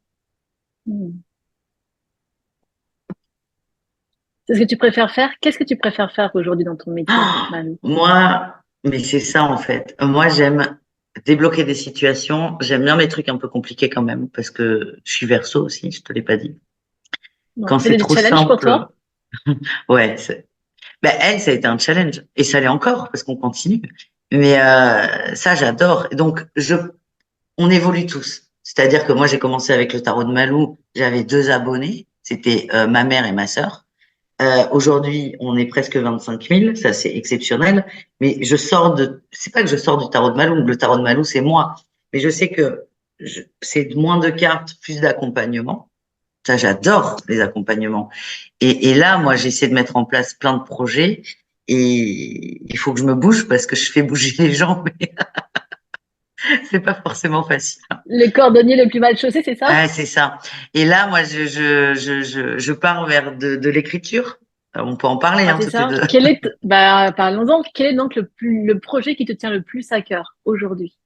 A: Hmm. C'est ce que tu préfères faire? Qu'est-ce que tu préfères faire aujourd'hui dans ton métier,
B: Ah,
A: Marie?
B: moi, mais c'est ça en fait. Moi, j'aime débloquer des situations. J'aime bien les trucs un peu compliqués quand même, parce que je suis verso aussi, je te l'ai pas dit.
A: Non.
B: Quand
A: C'est
B: c'est
A: des
B: trop
A: challenges pour
B: simple,
A: toi?
B: ouais. Ben, elle, ça a été un challenge et ça l'est encore parce qu'on continue. Mais ça, j'adore. Donc, on évolue tous. C'est-à-dire que moi, j'ai commencé avec le tarot de Malou. J'avais 2 abonnés. C'était ma mère et ma sœur. Aujourd'hui, on est presque 25 000, ça c'est exceptionnel. Mais c'est pas que je sors du tarot de Malou. Le tarot de Malou, c'est moi. Mais je sais que c'est moins de cartes, plus d'accompagnement. Ça, j'adore les accompagnements. Et là, moi, j'essaie de mettre en place plein de projets. et il faut que je me bouge parce que je fais bouger les gens, mais c'est pas forcément facile.
A: Le cordonnier le plus mal chaussé, c'est ça?
B: Ah, c'est ça. Et là, moi, je pars vers de l'écriture. On peut en parler,
A: Ah,
B: hein,
A: c'est
B: toutes les
A: ça.
B: deux.
A: Bah, parlons-en. Quel est donc le projet qui te tient le plus à cœur aujourd'hui?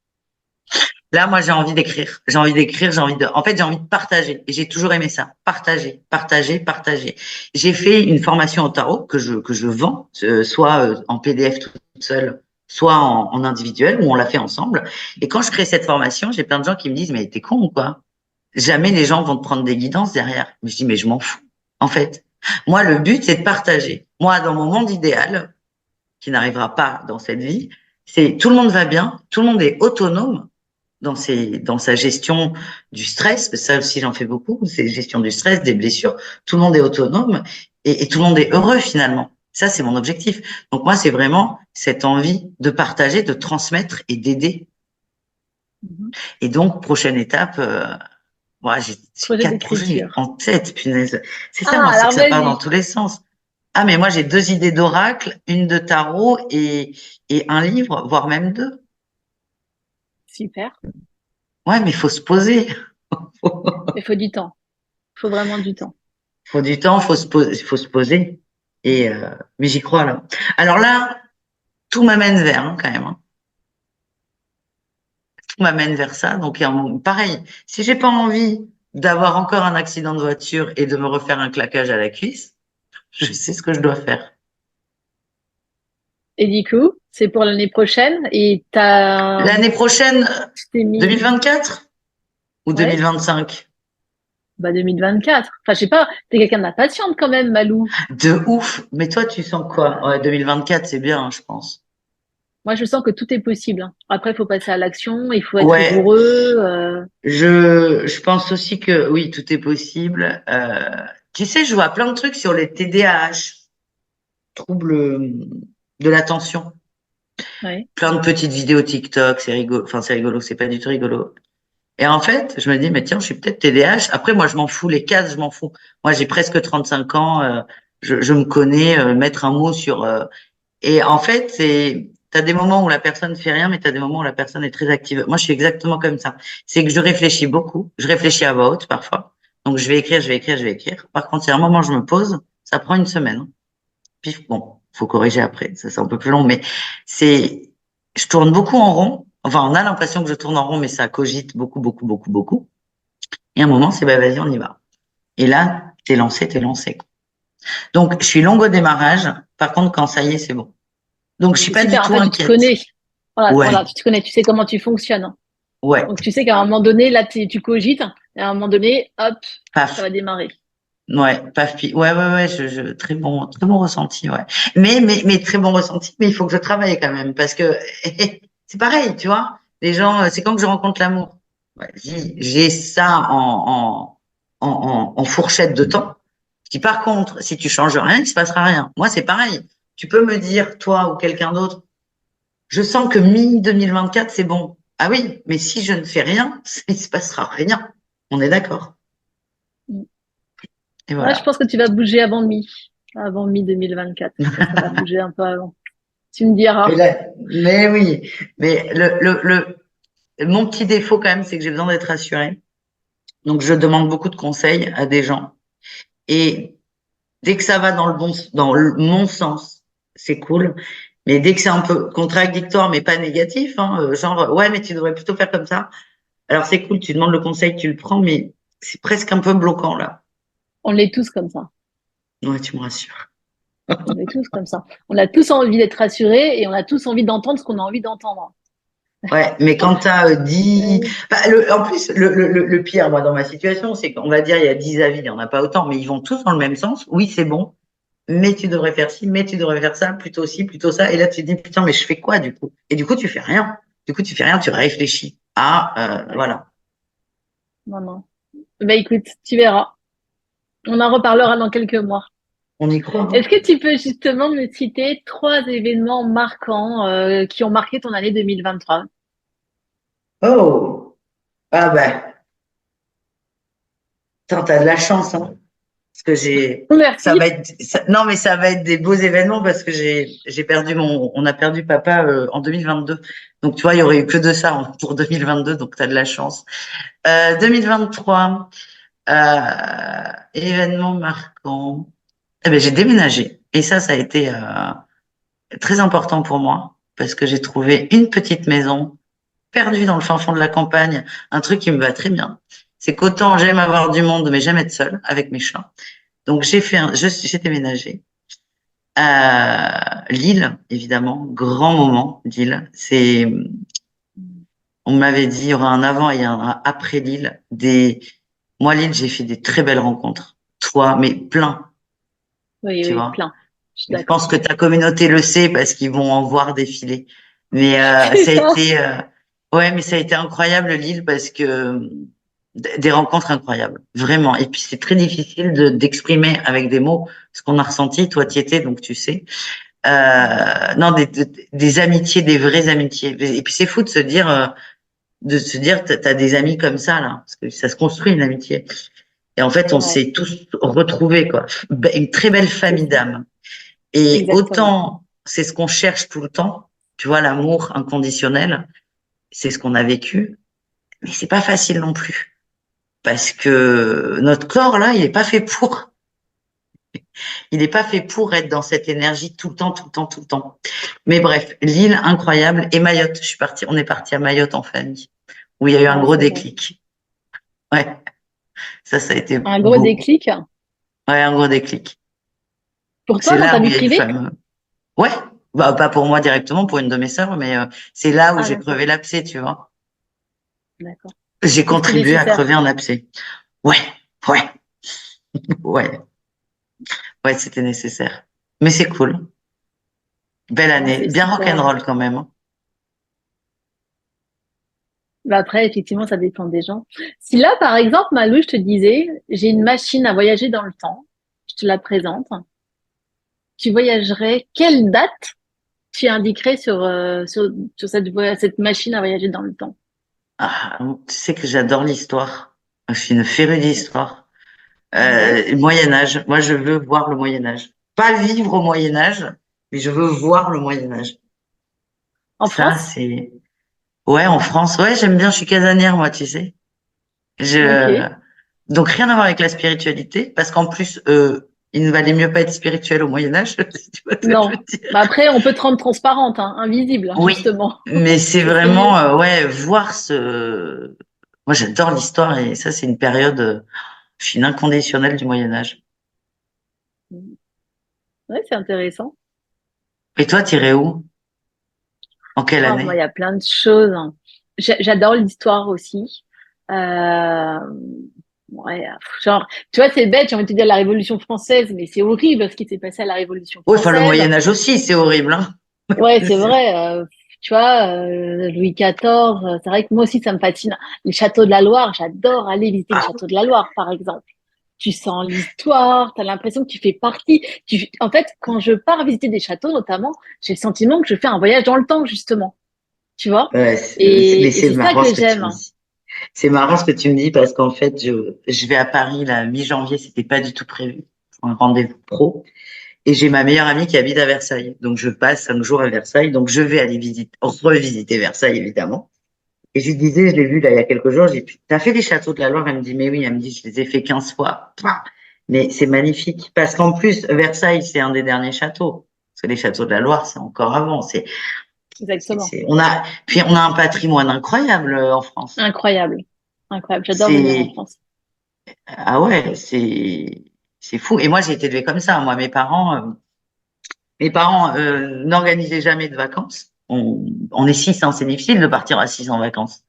B: Là, moi, j'ai envie d'écrire. J'ai envie d'écrire, en fait, j'ai envie de partager. Et j'ai toujours aimé ça. Partager, partager, partager. J'ai fait une formation au tarot que je vends, soit en PDF toute seule, soit en individuel, où on l'a fait ensemble. Et quand je crée cette formation, j'ai plein de gens qui me disent, mais t'es con ou quoi? Jamais les gens vont te prendre des guidances derrière. Mais je dis, mais je m'en fous. En fait, moi, le but, c'est de partager. Moi, dans mon monde idéal, qui n'arrivera pas dans cette vie, c'est tout le monde va bien, tout le monde est autonome dans sa gestion du stress, parce que ça aussi j'en fais beaucoup, c'est gestion du stress, des blessures, tout le monde est autonome et tout le monde est heureux finalement. Ça, c'est mon objectif. Donc moi, c'est vraiment cette envie de partager, de transmettre et d'aider.
A: Mhm.
B: Et donc, prochaine étape, moi, j'ai
A: Projet
B: 4 projets
A: d'écriture.
B: en tête, punaise. C'est ça,
A: Ah,
B: moi, c'est que
A: alors
B: ça part dans
A: vas-y.
B: tous les sens. Ah, mais moi, j'ai 2 idées d'oracle, une de tarot et un livre, voire même 2.
A: Super.
B: Ouais, mais il faut se poser.
A: Il faut du temps. Il faut vraiment du temps.
B: Faut du temps, faut se poser. Et mais j'y crois là. Alors là, tout m'amène vers quand même. Hein. Tout m'amène vers ça. Donc pareil, si j'ai pas envie d'avoir encore un accident de voiture et de me refaire un claquage à la cuisse, je sais ce que je dois faire.
A: Et du coup, c'est pour l'année prochaine et
B: L'année prochaine,
A: tu t'es mis,
B: 2024 ou
A: ouais,
B: 2025?
A: bah 2024. Enfin, je sais pas, t'es quelqu'un d'impatiente quand même, Malou.
B: De ouf. Mais toi, tu sens quoi? Ouais, 2024, c'est bien, je pense.
A: Moi, je sens que tout est possible, hein. Après, il faut passer à l'action, il faut être
B: Ouais,
A: rigoureux.
B: je pense aussi que oui, tout est possible. Tu sais, je vois plein de trucs sur les TDAH, troubles de l'attention.
A: Ouais.
B: Plein de petites vidéos TikTok, c'est rigolo. Enfin, c'est rigolo, c'est pas du tout rigolo. Et en fait, je me dis, mais tiens, je suis peut-être TDAH. Après, moi, je m'en fous. Les cases, je m'en fous. Moi, j'ai presque 35 ans. Je me connais, mettre un mot sur. Et en fait, t'as des moments où la personne fait rien, mais t'as des moments où la personne est très active. Moi, je suis exactement comme ça. C'est que je réfléchis beaucoup. Je réfléchis à voix haute parfois. Donc, je vais écrire, je vais écrire, je vais écrire. Par contre, il y a un moment, je me pose. Ça prend une semaine. Puis, bon, faut corriger après. Ça, c'est un peu plus long, mais c'est, je tourne beaucoup en rond. Enfin, on a l'impression que je tourne en rond, mais ça cogite beaucoup, beaucoup, beaucoup, beaucoup. Et à un moment, c'est, bah, vas-y, on y va. Et là, t'es lancé, t'es lancé. Donc, je suis longue au démarrage. Par contre, quand ça y est, c'est bon. Donc, je suis
A: C'est
B: pas du
A: super. En
B: tout
A: fait, tu te
B: inquiète.
A: connais. Voilà, voilà,
B: Ouais,
A: tu te connais, tu sais comment tu fonctionnes, hein.
B: ouais,
A: Donc, tu sais qu'à un moment donné, là, tu cogites, et à un moment donné, hop, ça
B: paf.
A: va démarrer.
B: Ouais, paf, ouais, ouais, ouais, très bon ressenti, ouais. Mais très bon ressenti, mais il faut que je travaille quand même, parce que c'est pareil, tu vois. Les gens, c'est comme que je rencontre l'amour. Ouais, j'ai ça en fourchette de temps. Si par contre, si tu changes rien, il se passera rien. Moi, c'est pareil. Tu peux me dire, toi ou quelqu'un d'autre, je sens que mi-2024, c'est bon. Ah oui, mais si je ne fais rien, il se passera rien. On est d'accord.
A: Mm.
B: Et
A: Ouais, je
B: voilà.
A: pense que tu vas bouger avant mi 2024. Ça va bouger un peu avant. Tu me
B: Mais,
A: diras.
B: mais oui, mais mon petit défaut quand même, c'est que j'ai besoin d'être rassurée. Donc, je demande beaucoup de conseils à des gens. Et dès que ça va dans mon sens, c'est cool. Mais dès que c'est un peu contradictoire, mais pas négatif, hein, genre, ouais, mais tu devrais plutôt faire comme ça. Alors, c'est cool, tu demandes le conseil, tu le prends, mais c'est presque un peu bloquant, là.
A: On l'est tous comme ça.
B: Ouais, tu me rassures.
A: On est tous comme ça. On a tous envie d'être rassurés et on a tous envie d'entendre ce qu'on a envie d'entendre.
B: Ouais, mais quand tu as 10...
A: Euh,
B: Bah, en plus, le pire, moi, dans ma situation, c'est qu'on va dire, il y a 10 avis, il n'y en a pas autant, mais ils vont tous dans le même sens. Oui, c'est bon, mais tu devrais faire ci, mais tu devrais faire ça, plutôt ci, plutôt ça. Et là, tu te dis, putain, mais je fais quoi, du coup? Et du coup, tu fais rien. Du coup, tu fais rien, tu réfléchis. Ah,
A: ouais,
B: voilà.
A: non, non. Bah écoute, tu verras. On en reparlera dans quelques mois.
B: On y croit, hein.
A: Est-ce que tu peux justement me citer trois événements marquants qui ont marqué ton année 2023?
B: Oh! Ah ben, t'as de la chance, hein. que ça
A: Merci.
B: va être, non, mais ça va être des beaux événements parce que on a perdu papa en 2022. Donc, tu vois, il y aurait eu que de ça pour 2022, donc tu as de la chance. 2023, événement marquant. Eh ben, j'ai déménagé. Et ça a été très important pour moi parce que j'ai trouvé une petite maison perdue dans le fin fond de la campagne, un truc qui me va très bien. C'est qu'autant j'aime avoir du monde, mais j'aime être seule avec mes chats. Donc j'ai déménagé. Lille, évidemment, grand moment, Lille. On m'avait dit, il y aura un avant et un après Lille. Moi, Lille, j'ai fait des très belles rencontres. Toi, mais plein,
A: Oui,
B: tu
A: oui,
B: vois.
A: plein. Je suis
B: Je pense
A: d'accord.
B: que ta communauté le sait parce qu'ils vont en voir défiler. Mais
A: C'est
B: ça a
A: ça.
B: été, ouais, mais ça a été incroyable Lille parce que des rencontres incroyables, vraiment. Et puis c'est très difficile d'exprimer avec des mots ce qu'on a ressenti. Toi, tu y étais, donc tu sais. Non, des amitiés, des vraies amitiés. Et puis c'est fou de se dire, t'as des amis comme ça là, parce que ça se construit une amitié. Et en fait, on
A: Ouais,
B: s'est tous retrouvés quoi. Une très belle
A: c'est
B: famille
A: ça.
B: d'âmes. Et
A: Exactement.
B: autant c'est ce qu'on cherche tout le temps, tu vois, l'amour inconditionnel, c'est ce qu'on a vécu, mais c'est pas facile non plus. Parce que notre corps, là, il n'est pas fait pour être dans cette énergie tout le temps, tout le temps, tout le temps. Mais bref, l'île incroyable et Mayotte. On est parti à Mayotte en famille, où il y a eu un
A: Ouais,
B: gros
A: c'est vrai.
B: déclic. Ouais, ça a été
A: Un gros
B: beau.
A: déclic.
B: Ouais, un gros déclic.
A: Pour toi,
B: C'est
A: dans
B: là
A: ta
B: où
A: vie
B: il y a eu le
A: privée?
B: fameux. Ouais, bah, pas pour moi directement, pour une de mes sœurs, mais c'est là où
A: Ah,
B: j'ai
A: d'accord.
B: crevé l'abcès, tu vois.
A: D'accord.
B: J'ai
A: Mais c'était
B: contribué à
A: nécessaire.
B: crever un abcès. Ouais, ouais, ouais, ouais, c'était nécessaire. Mais c'est cool. Belle
A: Ouais,
B: année.
A: c'est
B: Bien
A: super.
B: rock'n'roll quand même, hein.
A: Bah après, effectivement, ça dépend des gens. Si là, par exemple, Malou, je te disais, j'ai une machine à voyager dans le temps, je te la présente. Tu voyagerais, quelle date tu indiquerais sur cette machine à voyager dans le temps?
B: Ah, tu sais que j'adore l'histoire. Je suis une férue d'histoire.
A: Ouais.
B: Le Moyen Âge. Moi, je veux voir le Moyen Âge. Pas vivre au Moyen Âge, mais je veux voir le Moyen Âge.
A: En
B: Ça,
A: France?
B: c'est... Ouais, en France. Ouais, j'aime bien. Je suis casanière, moi, tu sais. Je...
A: Ok.
B: Donc, rien à voir avec la spiritualité, parce qu'en plus, il ne valait mieux pas être spirituel au Moyen Âge, si tu vois ce que je veux
A: Non.
B: dire.
A: Bah après, on peut te rendre transparente, hein, invisible, hein,
B: Oui,
A: justement.
B: mais c'est
A: Ce serait mieux.
B: vraiment, ouais, voir ce... Moi, j'adore l'histoire et ça, c'est une période... je suis une inconditionnelle du Moyen Âge.
A: Ouais, c'est intéressant.
B: Et toi, t'irais où? En quelle
A: Oh, moi, il y
B: année?
A: a plein de choses, hein. J'adore l'histoire aussi. Euh, ouais, genre, tu vois, c'est bête, j'ai envie de te dire la Révolution française, mais c'est horrible ce qui s'est passé à la Révolution
B: Oui, enfin, le
A: française.
B: Moyen Âge aussi, c'est horrible, hein.
A: Ouais, c'est
B: C'est-
A: vrai. Tu vois, Louis XIV, c'est vrai que moi aussi, ça me fascine. Les châteaux de la Loire, j'adore aller visiter les
B: Ah,
A: châteaux de la Loire, par exemple. Tu sens l'histoire, tu as l'impression que tu fais partie. En fait, quand je pars visiter des châteaux, notamment, j'ai le sentiment que je fais un voyage dans le temps, justement. Tu vois?
B: ouais, mais
A: Et
B: c'est
A: c'est ça
B: marrant
A: que
B: ce que tu
A: j'aime,
B: me
A: hein.
B: dis. C'est marrant ce que tu me dis parce qu'en fait, je vais à Paris, la mi-janvier, c'était pas du tout prévu pour un rendez-vous pro. Et j'ai ma meilleure amie qui habite à Versailles. Donc, je passe 5 jours à Versailles. Donc, je vais aller revisiter Versailles, évidemment. Et je lui disais, je l'ai vu là il y a quelques jours, j'ai dit, t'as fait les châteaux de la Loire? Elle me dit, mais oui, elle me dit, je les ai fait 15 fois. Pouah. Mais c'est magnifique. Parce qu'en plus, Versailles, c'est un des derniers châteaux. Parce que les châteaux de la Loire, c'est encore avant.
A: Exactement.
B: Puis on a un patrimoine incroyable en France.
A: Incroyable. Incroyable. J'adore venir en
B: C'est,
A: France.
B: ah ouais, c'est fou. Et moi, j'ai été élevée comme ça. Moi, mes parents n'organisaient jamais de vacances. On est six, hein, c'est difficile de partir à six en vacances.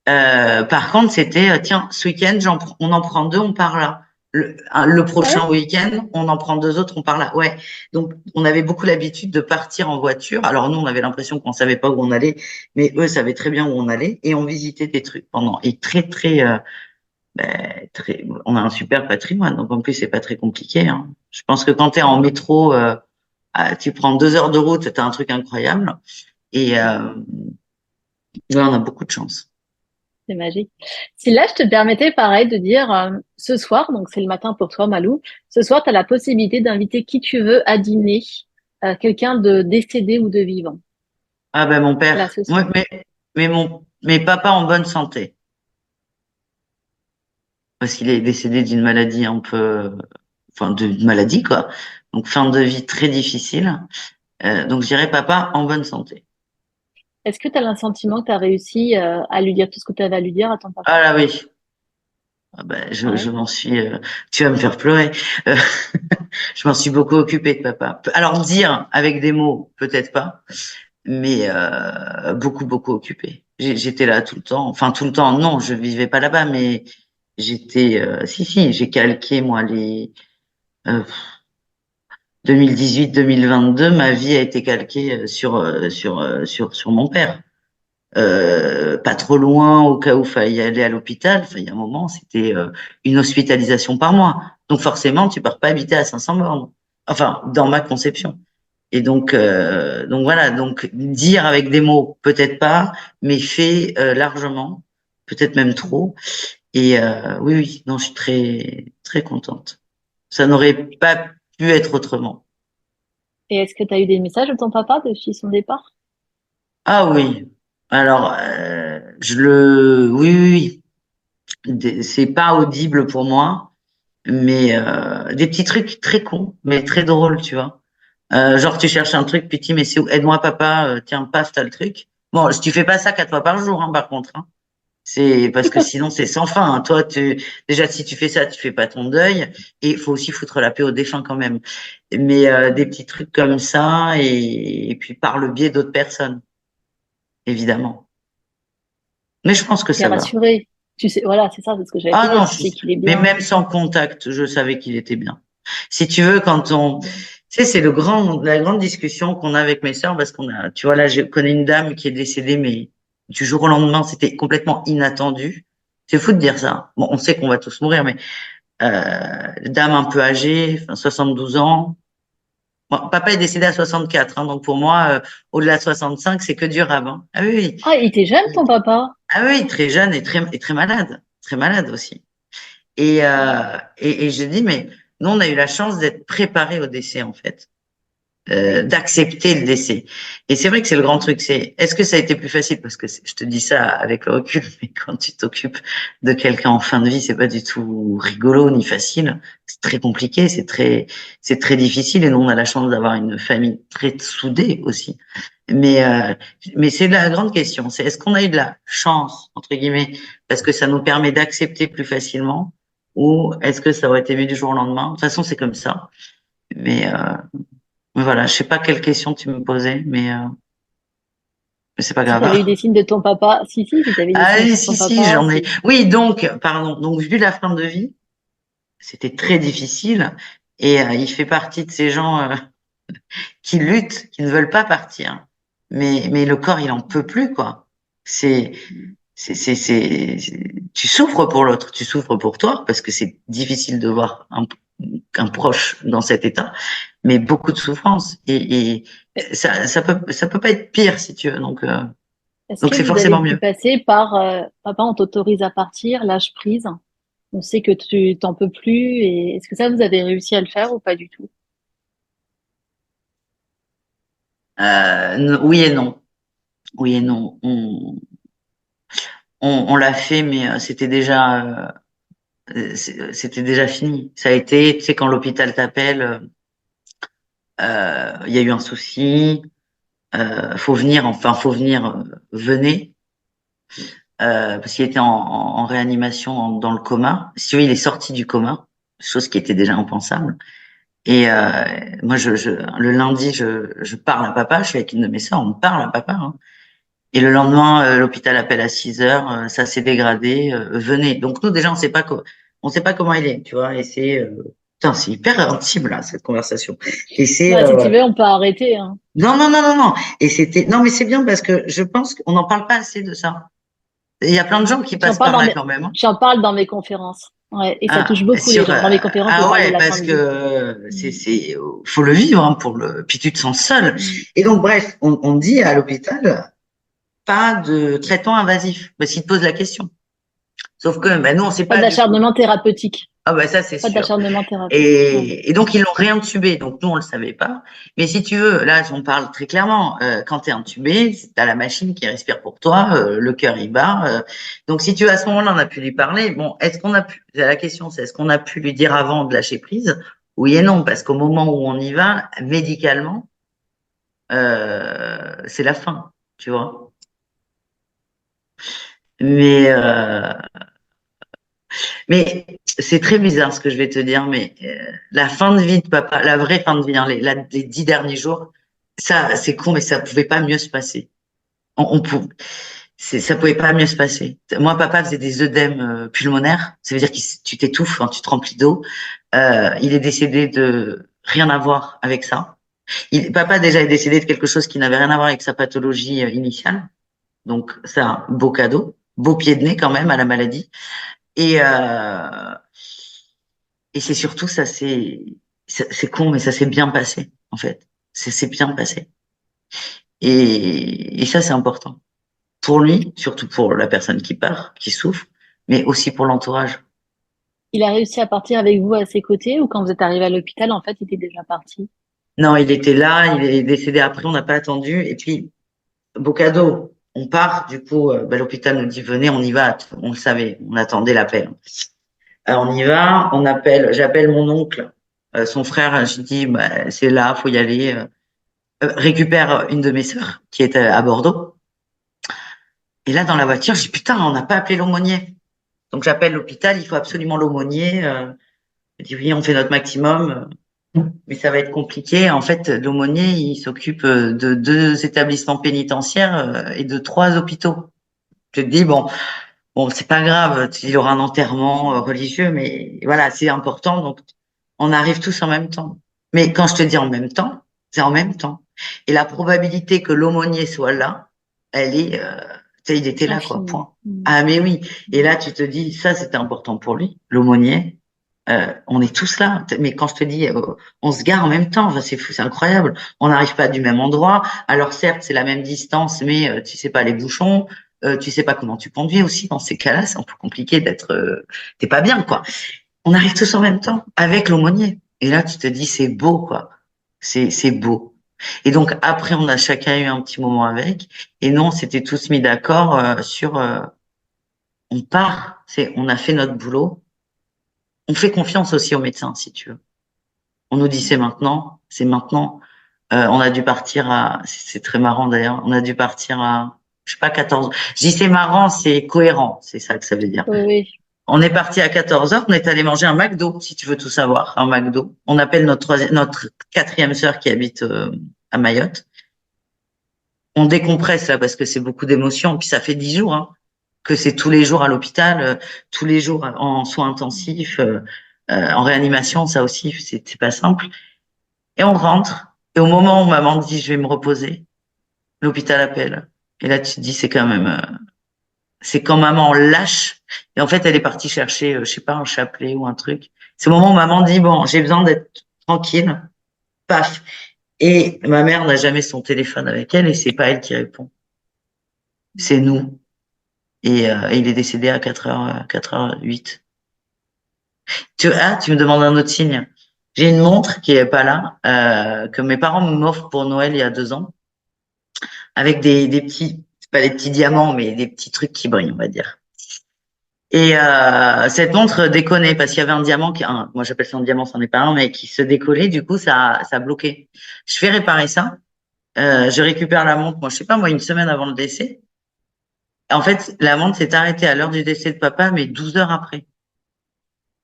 B: Par contre, c'était, tiens, ce week-end, on en prend deux, on part là. Le
A: Ah ouais?
B: prochain week-end, on en prend deux autres, on part là. Ouais. Donc, on avait beaucoup l'habitude de partir en voiture. Alors, nous, on avait l'impression qu'on savait pas où on allait, mais eux savaient très bien où on allait et on visitait des trucs pendant. Et très, très, on a un super patrimoine. Donc, en plus, c'est pas très compliqué, hein. Je pense que quand tu es en métro, tu prends 2 heures de route, tu as un truc incroyable. Et, ouais, on a beaucoup de chance.
A: C'est magique. Si là, je te permettais, pareil, de dire, ce soir, donc c'est le matin pour toi, Malou, ce soir, tu as la possibilité d'inviter qui tu veux à dîner, quelqu'un de décédé ou de vivant.
B: Ah ben mon
A: Là,
B: père,
A: ce soir.
B: mes papas en bonne santé, parce qu'il est décédé d'une maladie un peu, enfin d'une maladie quoi. Donc fin de vie très difficile. Donc je dirais papa en bonne santé.
A: Est-ce que tu as l'assentiment que tu as réussi, à lui dire tout ce que tu avais à lui dire à ton
B: Ah
A: papa?
B: là oui, ah ben, je
A: Ouais.
B: m'en suis. Tu vas me faire pleurer. Euh, je m'en suis beaucoup occupée de papa. Alors dire avec des mots, peut-être pas, mais beaucoup occupée. J'étais là tout le temps. Enfin tout le temps. Non, je vivais pas là-bas, mais j'étais. Si, j'ai calqué moi les 2018-2022. Ma vie a été calquée sur mon père. Pas trop loin au cas où il fallait aller à l'hôpital. Enfin, il y a un moment, c'était une hospitalisation par mois. Donc forcément, tu pars pas habiter à 500 bornes. Enfin, dans ma conception. Et donc voilà. Donc dire avec des mots, peut-être pas, mais fait largement, peut-être même trop. Et oui, non, je suis très contente. Ça n'aurait pas pu être autrement.
A: Et est-ce que tu as eu des messages de ton papa depuis son départ?
B: Ah oui. Alors, oui. C'est pas audible pour moi, mais des petits trucs très cons, mais très drôles, tu vois. Genre, tu cherches un truc, puis tu dis, mais c'est où? Aide-moi, papa, tiens, paf, t'as le truc. Bon, tu fais pas ça 4 fois par jour, hein, par contre, hein. C'est parce que sinon c'est sans fin, hein. Toi, déjà si tu fais ça, tu fais pas ton deuil, et il faut aussi foutre la paix aux défunts quand même. Mais des petits trucs comme ça, et puis par le biais d'autres personnes, évidemment. Mais je pense que
A: T'es
B: ça va.
A: rassuré. Tu sais, voilà, c'est ça, c'est ce que j'allais te
B: Ah non,
A: dire. Tu sais qu'il est
B: mais
A: bien.
B: même sans contact, je savais qu'il était bien. Si tu veux, tu sais, c'est la grande discussion qu'on a avec mes sœurs parce qu'on a, tu vois, là, je connais une dame qui est décédée, mais du jour au lendemain, c'était complètement inattendu. C'est fou de dire ça. Bon, on sait qu'on va tous mourir, mais dame un peu âgée, enfin, 72 ans. Bon, papa est décédé à 64, hein, donc pour moi, au-delà de 65, c'est que durable, hein. Ah oui,
A: Ah, il était jeune, ton papa?
B: ah oui, très jeune et très malade aussi. Et je dis, mais nous, on a eu la chance d'être préparés au décès, en fait,
A: Oui.
B: d'accepter le décès. Et c'est vrai que c'est le grand truc, est-ce que ça a été plus facile? Parce que je te dis ça avec le recul, mais quand tu t'occupes de quelqu'un en fin de vie, c'est pas du tout rigolo ni facile. C'est très compliqué, c'est très difficile. Et nous, on a la chance d'avoir une famille très soudée aussi. Mais, euh, mais c'est la grande question, c'est est-ce qu'on a eu de la chance, entre guillemets, parce que ça nous permet d'accepter plus facilement, ou est-ce que ça aurait été mieux du jour au lendemain? De toute façon, c'est comme ça. Mais, euh, mais voilà, je sais pas quelle question tu me posais, mais c'est pas
A: Si tu avais eu
B: grave.
A: des signes de ton papa, si tu avais des
B: Ah
A: signes
B: oui,
A: sur ton
B: si,
A: papa,
B: j'en ai.
A: si.
B: Oui, donc, pardon. Donc, vu la fin de vie, c'était très difficile. Et il fait partie de ces gens qui luttent, qui ne veulent pas partir. Mais le corps, il en peut plus, quoi. C'est, tu souffres pour l'autre, tu souffres pour toi, parce que c'est difficile de voir un proche dans cet état, mais beaucoup de souffrance. Et ça peut pas être pire, si tu veux.
A: Est-ce
B: Donc
A: que
B: c'est
A: vous avez
B: forcément
A: pu
B: mieux.
A: passer par papa, on t'autorise à partir, lâche prise? On sait que tu t'en peux plus et est-ce que ça vous avez réussi à le faire ou pas du tout?
B: Oui et non. Oui et non. On l'a fait, mais c'était déjà fini. Ça a été, tu sais, quand l'hôpital t'appelle, il y a eu un souci, faut venir, venez, parce qu'il était en réanimation dans le coma. Si tu veux, il est sorti du coma, chose qui était déjà impensable. Et moi, le lundi, je parle à papa, je suis avec une de mes sœurs, on parle à papa, hein. Et le lendemain, l'hôpital appelle à 6 heures, ça s'est dégradé, venez. Donc nous déjà, on sait pas comment il est, tu vois. Et putain, c'est hyper intime là cette conversation. Et c'est
A: Bah, si tu veux, on peut arrêter, hein.
B: non. Et c'était non, mais c'est bien parce que je pense qu'on n'en parle pas assez de ça. Il y a plein de gens qui
A: J'en
B: passent
A: parle
B: par
A: dans
B: là
A: mes,
B: quand même, hein.
A: j'en parle dans mes conférences. Ouais, et ça touche beaucoup les gens. Dans mes conférences, je
B: Ah
A: parle de
B: ouais,
A: la fin
B: parce
A: de
B: que
A: vie.
B: faut le vivre, hein, puis tu te sens seul.
A: Mm.
B: Et donc bref, on dit à l'hôpital pas de traitement invasif parce qu'ils te posent la question. Sauf que nous, on sait
A: Pas
B: pas du coup.
A: d'acharnement thérapeutique.
B: Ah bah ça, c'est
A: Pas
B: sûr.
A: d'acharnement thérapeutique. Ouais.
B: Et donc, ils l'ont réintubé. Donc, nous, on le savait pas. Mais si tu veux, là, on parle très clairement. Quand tu es intubé, tu as la machine qui respire pour toi, le cœur, il bat. Donc, si tu veux, à ce moment-là, on a pu lui parler. Bon, est-ce qu'on a pu, la question, c'est est-ce qu'on a pu lui dire avant de lâcher prise? Oui et non, parce qu'au moment où on y va, médicalement, c'est la fin, tu vois. Mais, mais c'est très bizarre ce que je vais te dire, mais la fin de vie de papa, la vraie fin de vie, hein, les 10 derniers jours, ça, c'est con, mais ça pouvait pas mieux se passer. Ça pouvait pas mieux se passer. Moi, papa faisait des œdèmes pulmonaires, ça veut dire que tu t'étouffes, hein, tu te remplis d'eau. Il est décédé de rien à voir avec ça. Papa déjà est décédé de quelque chose qui n'avait rien à voir avec sa pathologie initiale. Donc ça, beau cadeau, beau pied de nez quand même à la maladie. Et et c'est surtout c'est con, mais ça s'est bien passé en fait. C'est bien passé. Et ça c'est important pour lui, surtout pour la personne qui part, qui souffre, mais aussi pour l'entourage.
A: Il a réussi à partir avec vous à ses côtés ou quand vous êtes arrivé à l'hôpital, en fait, il était déjà parti?
B: Non, il était là, il est décédé après, on n'a pas attendu. Et puis beau cadeau, on part. Du coup, l'hôpital nous dit venez, on y va. On le savait, on attendait l'appel. Alors, on y va, j'appelle mon oncle, son frère, je dis, bah, c'est là, faut y aller. Récupère une de mes sœurs qui est à Bordeaux. Et là, dans la voiture, je dis, putain, on n'a pas appelé l'aumônier. Donc, j'appelle l'hôpital, il faut absolument l'aumônier. Je dis, oui, on fait notre maximum, mais ça va être compliqué. En fait, l'aumônier, il s'occupe de 2 établissements pénitentiaires et de 3 hôpitaux. Je te dis, bon, c'est pas grave, il aura un enterrement religieux, mais voilà, c'est important. Donc, on arrive tous en même temps. Mais quand je te dis en même temps, c'est en même temps. Et la probabilité que l'aumônier soit là, elle est, tu sais, il était là, quoi,
A: Infini.
B: point. Ah, mais oui. Et là, tu te dis, ça, c'était important pour lui, l'aumônier. On est tous là. Mais quand je te dis, on se gare en même temps, enfin, c'est fou, c'est incroyable. On n'arrive pas du même endroit. Alors certes, c'est la même distance, mais tu sais pas les bouchons, tu sais pas comment tu conduis aussi. Dans ces cas-là, c'est un peu compliqué d'être, t'es pas bien, quoi. On arrive tous en même temps avec l'aumônier. Et là, tu te dis, c'est beau, quoi. C'est beau. Et donc après, on a chacun eu un petit moment avec. Et non, on s'était tous mis d'accord sur, on part. On a fait notre boulot. On fait confiance aussi aux médecins, si tu veux. On nous dit c'est maintenant, c'est maintenant. On a dû partir c'est très marrant d'ailleurs, on a dû partir à, je sais pas, 14. Je dis c'est marrant, c'est cohérent, c'est ça que ça veut dire.
A: Oui, oui.
B: On est parti à 14 heures, on est allé manger un McDo, si tu veux tout savoir, un McDo. On appelle notre quatrième sœur qui habite à Mayotte. On décompresse là parce que c'est beaucoup d'émotions, puis ça fait 10 jours hein, que c'est tous les jours à l'hôpital, tous les jours en soins intensifs, en réanimation, ça aussi, c'est pas simple. Et on rentre. Et au moment où maman dit je vais me reposer, l'hôpital appelle. Et là, tu te dis c'est quand même, c'est quand maman lâche. Et en fait, elle est partie chercher, je sais pas, un chapelet ou un truc. C'est au moment où maman dit bon, j'ai besoin d'être tranquille. Paf. Et ma mère n'a jamais son téléphone avec elle et c'est pas elle qui répond. C'est nous. Et il est décédé à 4h, 4h08. Tu me demandes un autre signe. J'ai une montre qui est pas là, que mes parents m'offrent pour Noël il y a 2 ans, avec des petits, c'est pas des petits diamants, mais des petits trucs qui brillent, on va dire. Et cette montre déconnait parce qu'il y avait un diamant moi j'appelle ça un diamant, ça n'est pas un, mais qui se décollait, du coup ça bloquait. Je fais réparer ça, je récupère la montre, moi je sais pas, moi une semaine avant le décès. En fait, la montre s'est arrêtée à l'heure du décès de papa, mais 12 heures après,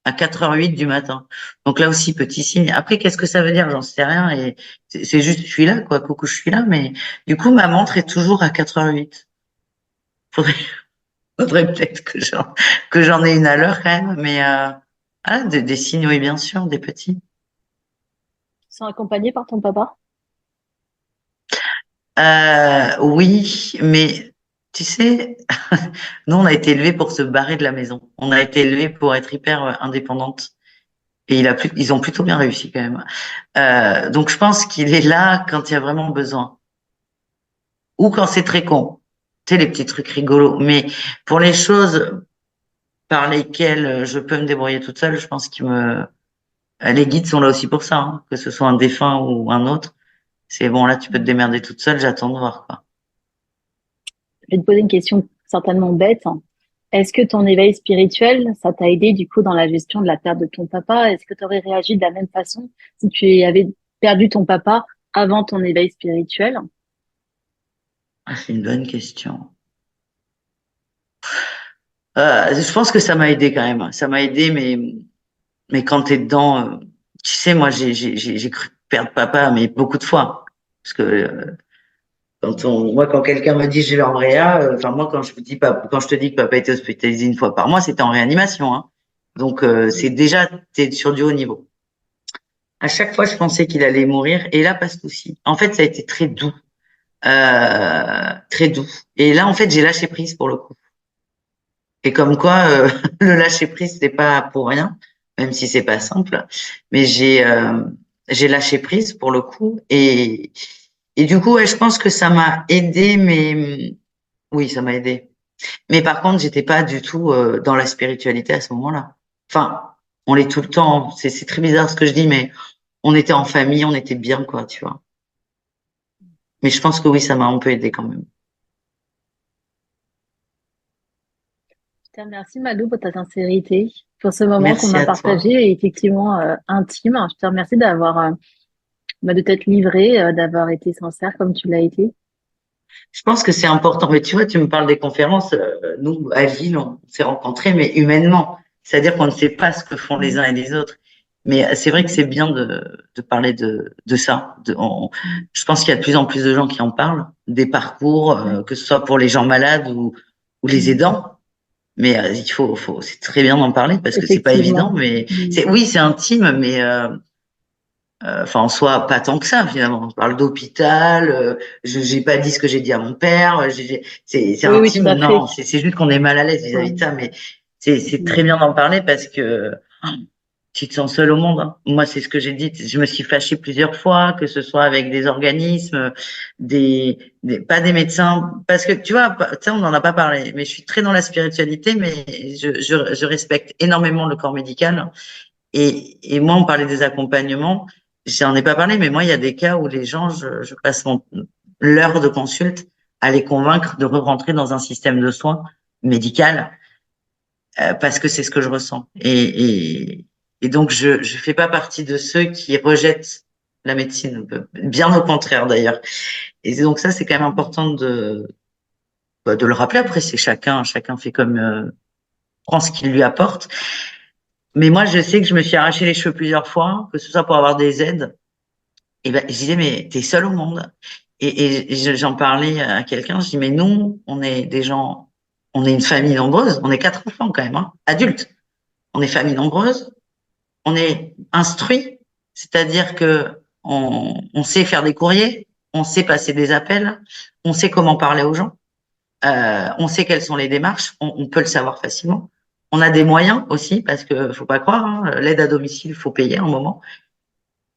B: à 4h08 du matin. Donc là aussi, petit signe. Après, qu'est-ce que ça veut dire? J'en sais rien. Et c'est juste, je suis là, quoi. Coucou, je suis là. Mais du coup, ma montre est toujours à 4h08. Faudrait, faudrait peut-être que j'en ai une à l'heure quand même. Mais des signes, oui, bien sûr, des petits.
A: Ils sont accompagnés par ton papa?
B: Oui, mais tu sais, nous, on a été élevés pour se barrer de la maison. On a été élevés pour être hyper indépendante. Et ils ont plutôt bien réussi quand même. Donc je pense qu'il est là quand il y a vraiment besoin. Ou quand c'est très con. Tu sais, les petits trucs rigolos. Mais pour les choses par lesquels je peux me débrouiller toute seule, je pense les guides sont là aussi pour ça, hein, que ce soit un défunt ou un autre. C'est bon, là, tu peux te démerder toute seule, j'attends de voir, quoi.
A: Je vais te poser une question certainement bête. Est-ce que ton éveil spirituel, ça t'a aidé du coup dans la gestion de la perte de ton papa? Est-ce que tu aurais réagi de la même façon si tu avais perdu ton papa avant ton éveil spirituel?
B: Ah, c'est une bonne question. Je pense que ça m'a aidé quand même. Ça m'a aidé, mais quand t'es dedans, tu sais, moi, j'ai cru perdre papa, mais beaucoup de fois. Parce que moi, quand quelqu'un me dit j'ai leur réa, enfin moi, quand je te dis que papa était hospitalisé une fois par mois, c'était en réanimation, hein. Donc c'est déjà t'es sur du haut niveau. À chaque fois, je pensais qu'il allait mourir, et là, pas ce coup-ci. En fait, ça a été très doux, très doux. Et là, en fait, j'ai lâché prise pour le coup. Et comme quoi, le lâcher prise, c'est pas pour rien, même si c'est pas simple. Mais j'ai lâché prise pour le coup, et du coup, ouais, je pense que ça m'a aidé, mais oui, ça m'a aidé. Mais par contre, j'étais pas du tout dans la spiritualité à ce moment-là. Enfin, on l'est tout le temps. C'est très bizarre ce que je dis, mais on était en famille, on était bien, quoi, tu vois. Mais je pense que oui, ça m'a un peu aidé quand même.
A: Je te remercie Malou pour ta sincérité, pour ce moment qu'on
B: Merci
A: a
B: à
A: partagé
B: toi.
A: et effectivement intime. Je te remercie d'avoir de t'être livré, d'avoir été sincère comme tu l'as été.
B: Je pense que c'est important. Mais tu vois, tu me parles des conférences. Nous, à Lille, on s'est rencontrés, mais humainement. C'est-à-dire qu'on ne sait pas ce que font les
A: Mm,
B: uns et les autres. Mais c'est vrai que
A: mm,
B: c'est bien de parler de ça.
A: mm.
B: Je pense qu'il y a de plus en plus de gens qui en parlent, des parcours,
A: Ouais.
B: que ce soit pour les gens malades ou les
A: Mm.
B: aidants. Mais c'est très bien d'en parler parce que c'est pas évident.
A: Effectivement.
B: Mais
A: Mm.
B: oui, c'est intime, mais enfin, en soi, pas tant que ça, finalement. On parle d'hôpital, je j'ai pas dit ce que j'ai dit à mon père, c'est
A: Oui, oui, tout
B: intime.
A: à fait.
B: Non, c'est juste qu'on est mal à l'aise vis-à-vis de
A: Ouais.
B: ça, mais c'est
A: Mm.
B: très bien d'en parler parce que tu te sens seul au monde, hein. Moi, c'est ce que j'ai dit. Je me suis fâchée plusieurs fois, que ce soit avec des organismes, pas des médecins, parce que tu vois, ça, on n'en a pas parlé, mais je suis très dans la spiritualité, mais je respecte énormément le corps médical. Et moi, on parlait des accompagnements. J'en ai pas parlé, mais moi, il y a des cas où les gens, je passe l'heure de consulte à les convaincre de re-rentrer dans un système de soins médical, parce que c'est ce que je ressens. Et donc, je fais pas partie de ceux qui rejettent la médecine, bien au contraire d'ailleurs. Et donc ça, c'est quand même important de le rappeler. Après, c'est chacun fait comme prend ce qu'il lui apporte. Mais moi, je sais que je me suis arraché les cheveux plusieurs fois, que ce soit pour avoir des aides. Et ben, je disais, mais t'es seul au monde. J'en parlais à quelqu'un, je dis, mais nous, on est des gens, on est une famille nombreuse, on est 4 enfants quand même, hein, adultes. On est famille nombreuse, on est instruit, c'est-à-dire que on sait faire des courriers, on sait passer des appels, on sait comment parler aux gens, on sait quelles sont les démarches, on peut le savoir facilement. On a des moyens aussi, parce que faut pas croire, hein, l'aide à domicile, il faut payer un moment.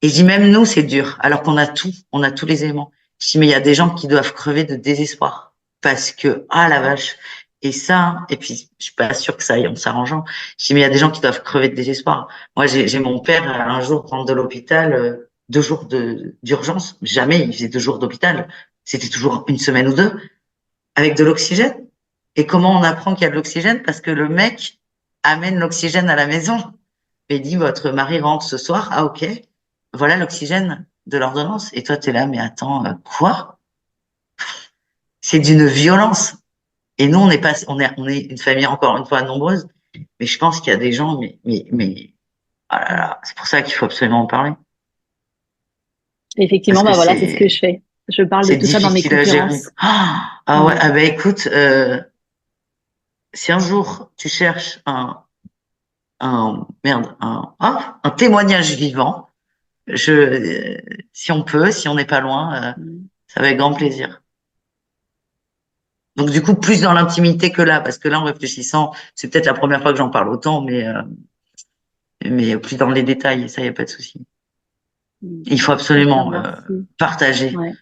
B: Et je dis même nous, c'est dur, alors qu'on a tout, on a tous les éléments. Je dis mais il y a des gens qui doivent crever de désespoir parce que ah la vache. Et ça, et puis je suis pas sûre que ça aille en s'arrangeant. Je dis mais il y a des gens qui doivent crever de désespoir. Moi j'ai mon père un jour rentre de l'hôpital, 2 jours d'urgence. Jamais il faisait 2 jours d'hôpital. C'était toujours une semaine ou deux avec de l'oxygène. Et comment on apprend qu'il y a de l'oxygène? Parce que le mec amène l'oxygène à la maison. Et dit, votre mari rentre ce soir. Ah, ok. Voilà l'oxygène de l'ordonnance. Et toi, tu es là, mais attends, quoi? C'est d'une violence. Et nous, on n'est pas, on est une famille encore une fois nombreuse. Mais je pense qu'il y a des gens, ah là là, c'est pour ça qu'il faut absolument en parler. Parce
A: Effectivement,
B: que
A: bah voilà, c'est ce que je fais. Je parle de
B: c'est
A: tout ça dans mes
B: difficile à gérer.
A: conférences.
B: Ah ouais,
A: Mm.
B: ah bah écoute, si un jour tu cherches un témoignage vivant, si on peut, si on n'est pas loin,
A: Mm.
B: ça va avec grand plaisir. Donc du coup, plus dans l'intimité que là, parce que là, en réfléchissant, c'est peut-être la première fois que j'en parle autant, mais plus dans les détails, ça, y a pas de souci.
A: Mm.
B: Il faut
A: Je te
B: absolument
A: remercie.
B: partager,
A: Ouais.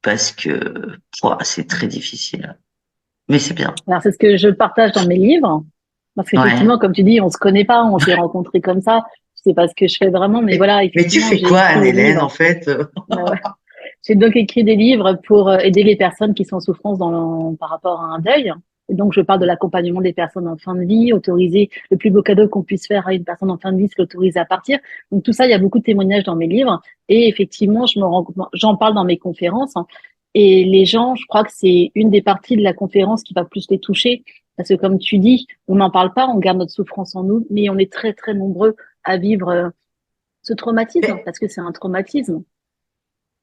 B: parce que ouah, c'est très difficile. Mais c'est bien.
A: Alors, c'est ce que je partage dans mes livres. Parce
B: Ouais.
A: qu'effectivement, comme tu dis, on se connaît pas, on s'est rencontrés comme ça. Je sais pas ce que je fais vraiment, mais voilà,
B: Mais tu
A: effectivement,
B: fais
A: j'ai
B: quoi,
A: écrit des
B: Anne-Hélène, en
A: livres.
B: fait?
A: Ouais. J'ai donc écrit des livres pour aider les personnes qui sont en souffrance par rapport à un deuil. Et donc, je parle de l'accompagnement des personnes en fin de vie, autoriser le plus beau cadeau qu'on puisse faire à une personne en fin de vie, c'est l'autoriser à partir. Donc, tout ça, il y a beaucoup de témoignages dans mes livres. Et effectivement, j'en parle dans mes conférences. Et les gens, je crois que c'est une des parties de la conférence qui va plus les toucher. Parce que comme tu dis, on n'en parle pas, on garde notre souffrance en nous, mais on est très, très nombreux à vivre ce traumatisme,
B: Mais
A: parce que c'est un traumatisme.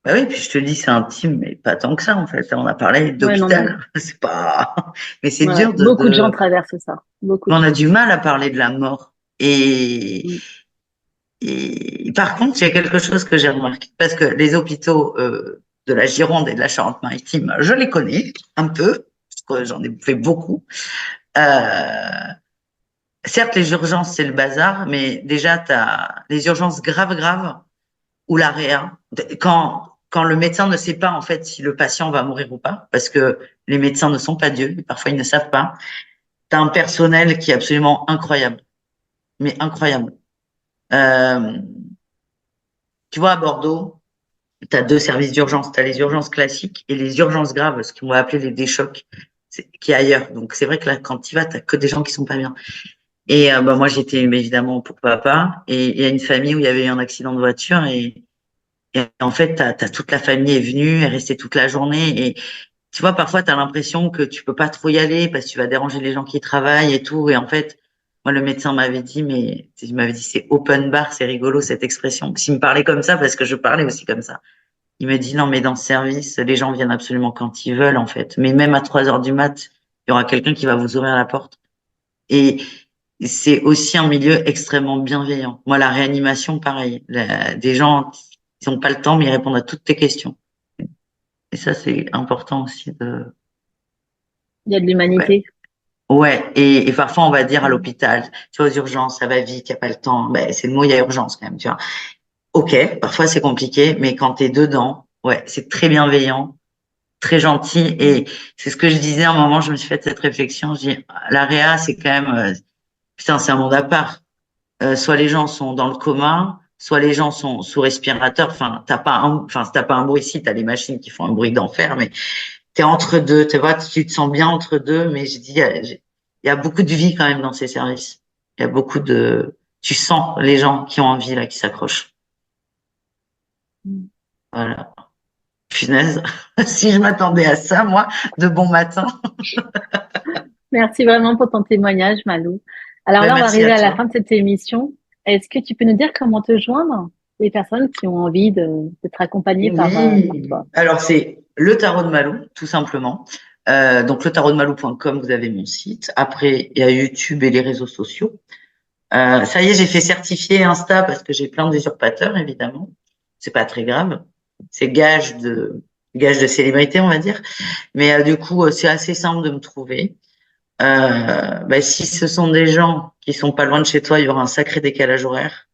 B: bah oui, puis je te dis, c'est intime, mais pas tant que ça, en fait. On a parlé
A: Ouais, non, mais
B: d'hôpital. C'est pas, mais c'est
A: ouais,
B: dur
A: beaucoup de gens traversent ça. Beaucoup de
B: on a
A: gens.
B: du mal à parler de la mort.
A: Mm.
B: Et par contre, il y a quelque chose que j'ai remarqué, parce que les hôpitaux de la Gironde et de la Charente-Maritime, je les connais un peu, parce que j'en ai fait beaucoup. Euh, certes, les urgences, c'est le bazar, mais déjà, tu as les urgences graves, graves, ou la réa. Quand le médecin ne sait pas, en fait, si le patient va mourir ou pas, parce que les médecins ne sont pas Dieu, parfois ils ne savent pas, tu as un personnel qui est absolument incroyable, mais incroyable. Euh, tu vois, à Bordeaux, tu as deux services d'urgence. Tu as les urgences classiques et les urgences graves, ce qu'on va appeler les déchocs, qui est ailleurs. Donc, c'est vrai que là, quand tu y vas, tu que des gens qui sont pas bien. Et bah, moi, j'étais évidemment pour papa. Et il y a une famille où il y avait eu un accident de voiture. Et en fait, toute la famille est venue, est restée toute la journée. Et tu vois, parfois, tu as l'impression que tu peux pas trop y aller parce que tu vas déranger les gens qui travaillent et tout. Et en fait, moi, le médecin m'avait dit, mais il m'avait dit, c'est open bar, c'est rigolo cette expression. S'il me parlait comme ça, parce que je parlais aussi comme ça. Il me dit non, mais dans ce service, les gens viennent absolument quand ils veulent, en fait. Mais même à 3 heures du mat, il y aura quelqu'un qui va vous ouvrir la porte. Et c'est aussi un milieu extrêmement bienveillant. Moi, la réanimation, pareil. Des gens, ils n'ont pas le temps, mais ils répondent à toutes tes questions. Et ça, c'est important aussi de,
A: Il y a de
B: ouais.
A: l'humanité.
B: Ouais. Et parfois, on va dire à
A: Mm.
B: l'hôpital, tu vois, aux urgences, ça va vite, il n'y a pas le temps. Ben, c'est le mot, il y a urgence quand même, tu vois. Ok, parfois c'est compliqué, mais quand t'es dedans, ouais, c'est très bienveillant, très gentil.
A: Mm.
B: Et c'est ce que je disais à un moment, je me suis fait cette réflexion. Je dis, la réa, c'est quand même, putain, c'est un monde à part. Soit les gens sont dans le coma, soit les gens sont sous respirateur. Enfin, si t'as pas un bruit ici, t'as les machines qui font un bruit d'enfer, mais t'es entre deux, tu vois, tu te sens bien entre deux. Mais je dis, il y a beaucoup de vie quand même dans ces services. Il y a beaucoup de, tu sens les gens qui ont envie là, qui s'accrochent.
A: Mm.
B: Voilà. Punaise, si je m'attendais à ça, moi, de bon matin.
A: Merci vraiment pour ton témoignage, Malou. Alors
B: Ben,
A: là, on va
B: merci à
A: arriver à la
B: toi.
A: fin de cette émission. Est-ce que tu peux nous dire comment te joindre? Les personnes qui ont envie d'être accompagnées par
B: Oui.
A: toi.
B: Alors, c'est le tarot de Malou, tout simplement. Donc, le tarot de Malou.com, vous avez mon site. Après, il y a YouTube et les réseaux sociaux. Ça y est, j'ai fait certifier Insta parce que j'ai plein d'usurpateurs, évidemment. C'est pas très grave. C'est gage de célébrité, on va dire. Mais du coup, c'est assez simple de me trouver. Si ce sont des gens qui sont pas loin de chez toi, il y aura un sacré décalage horaire.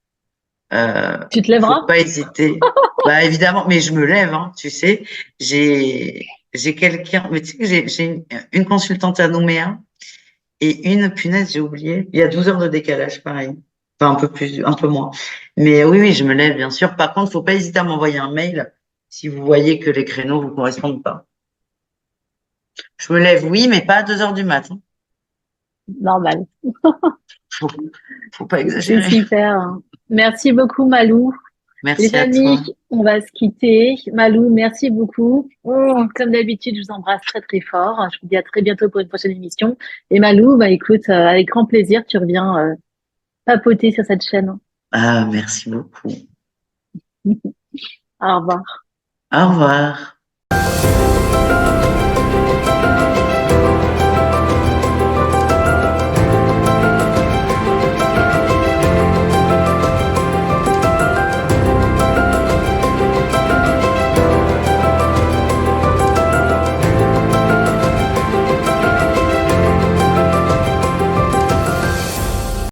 B: Euh,
A: Tu te
B: faut
A: lèveras?
B: pas hésiter. Bah évidemment, mais je me lève, hein, tu sais. J'ai quelqu'un, mais tu sais que j'ai une consultante à Nouméa et une punaise, j'ai oublié. Il y a 12 heures de décalage, pareil. Enfin un peu plus, un peu moins. Mais oui, oui, je me lève bien sûr. Par contre, faut pas hésiter à m'envoyer un mail si vous voyez que les créneaux vous correspondent pas. Je me lève, oui, mais pas à 2 heures du matin.
A: Normal.
B: Faut, faut pas
A: C'est
B: exagérer.
A: super, hein. Merci beaucoup, Malou. Les
B: Merci à
A: amis,
B: toi.
A: on va se quitter. Malou, merci beaucoup. Oh, comme d'habitude, je vous embrasse très très fort. Je vous dis à très bientôt pour une prochaine émission. Et Malou, bah écoute, avec grand plaisir, tu reviens papoter sur cette chaîne.
B: Ah, merci beaucoup.
A: Au revoir.
B: Au revoir.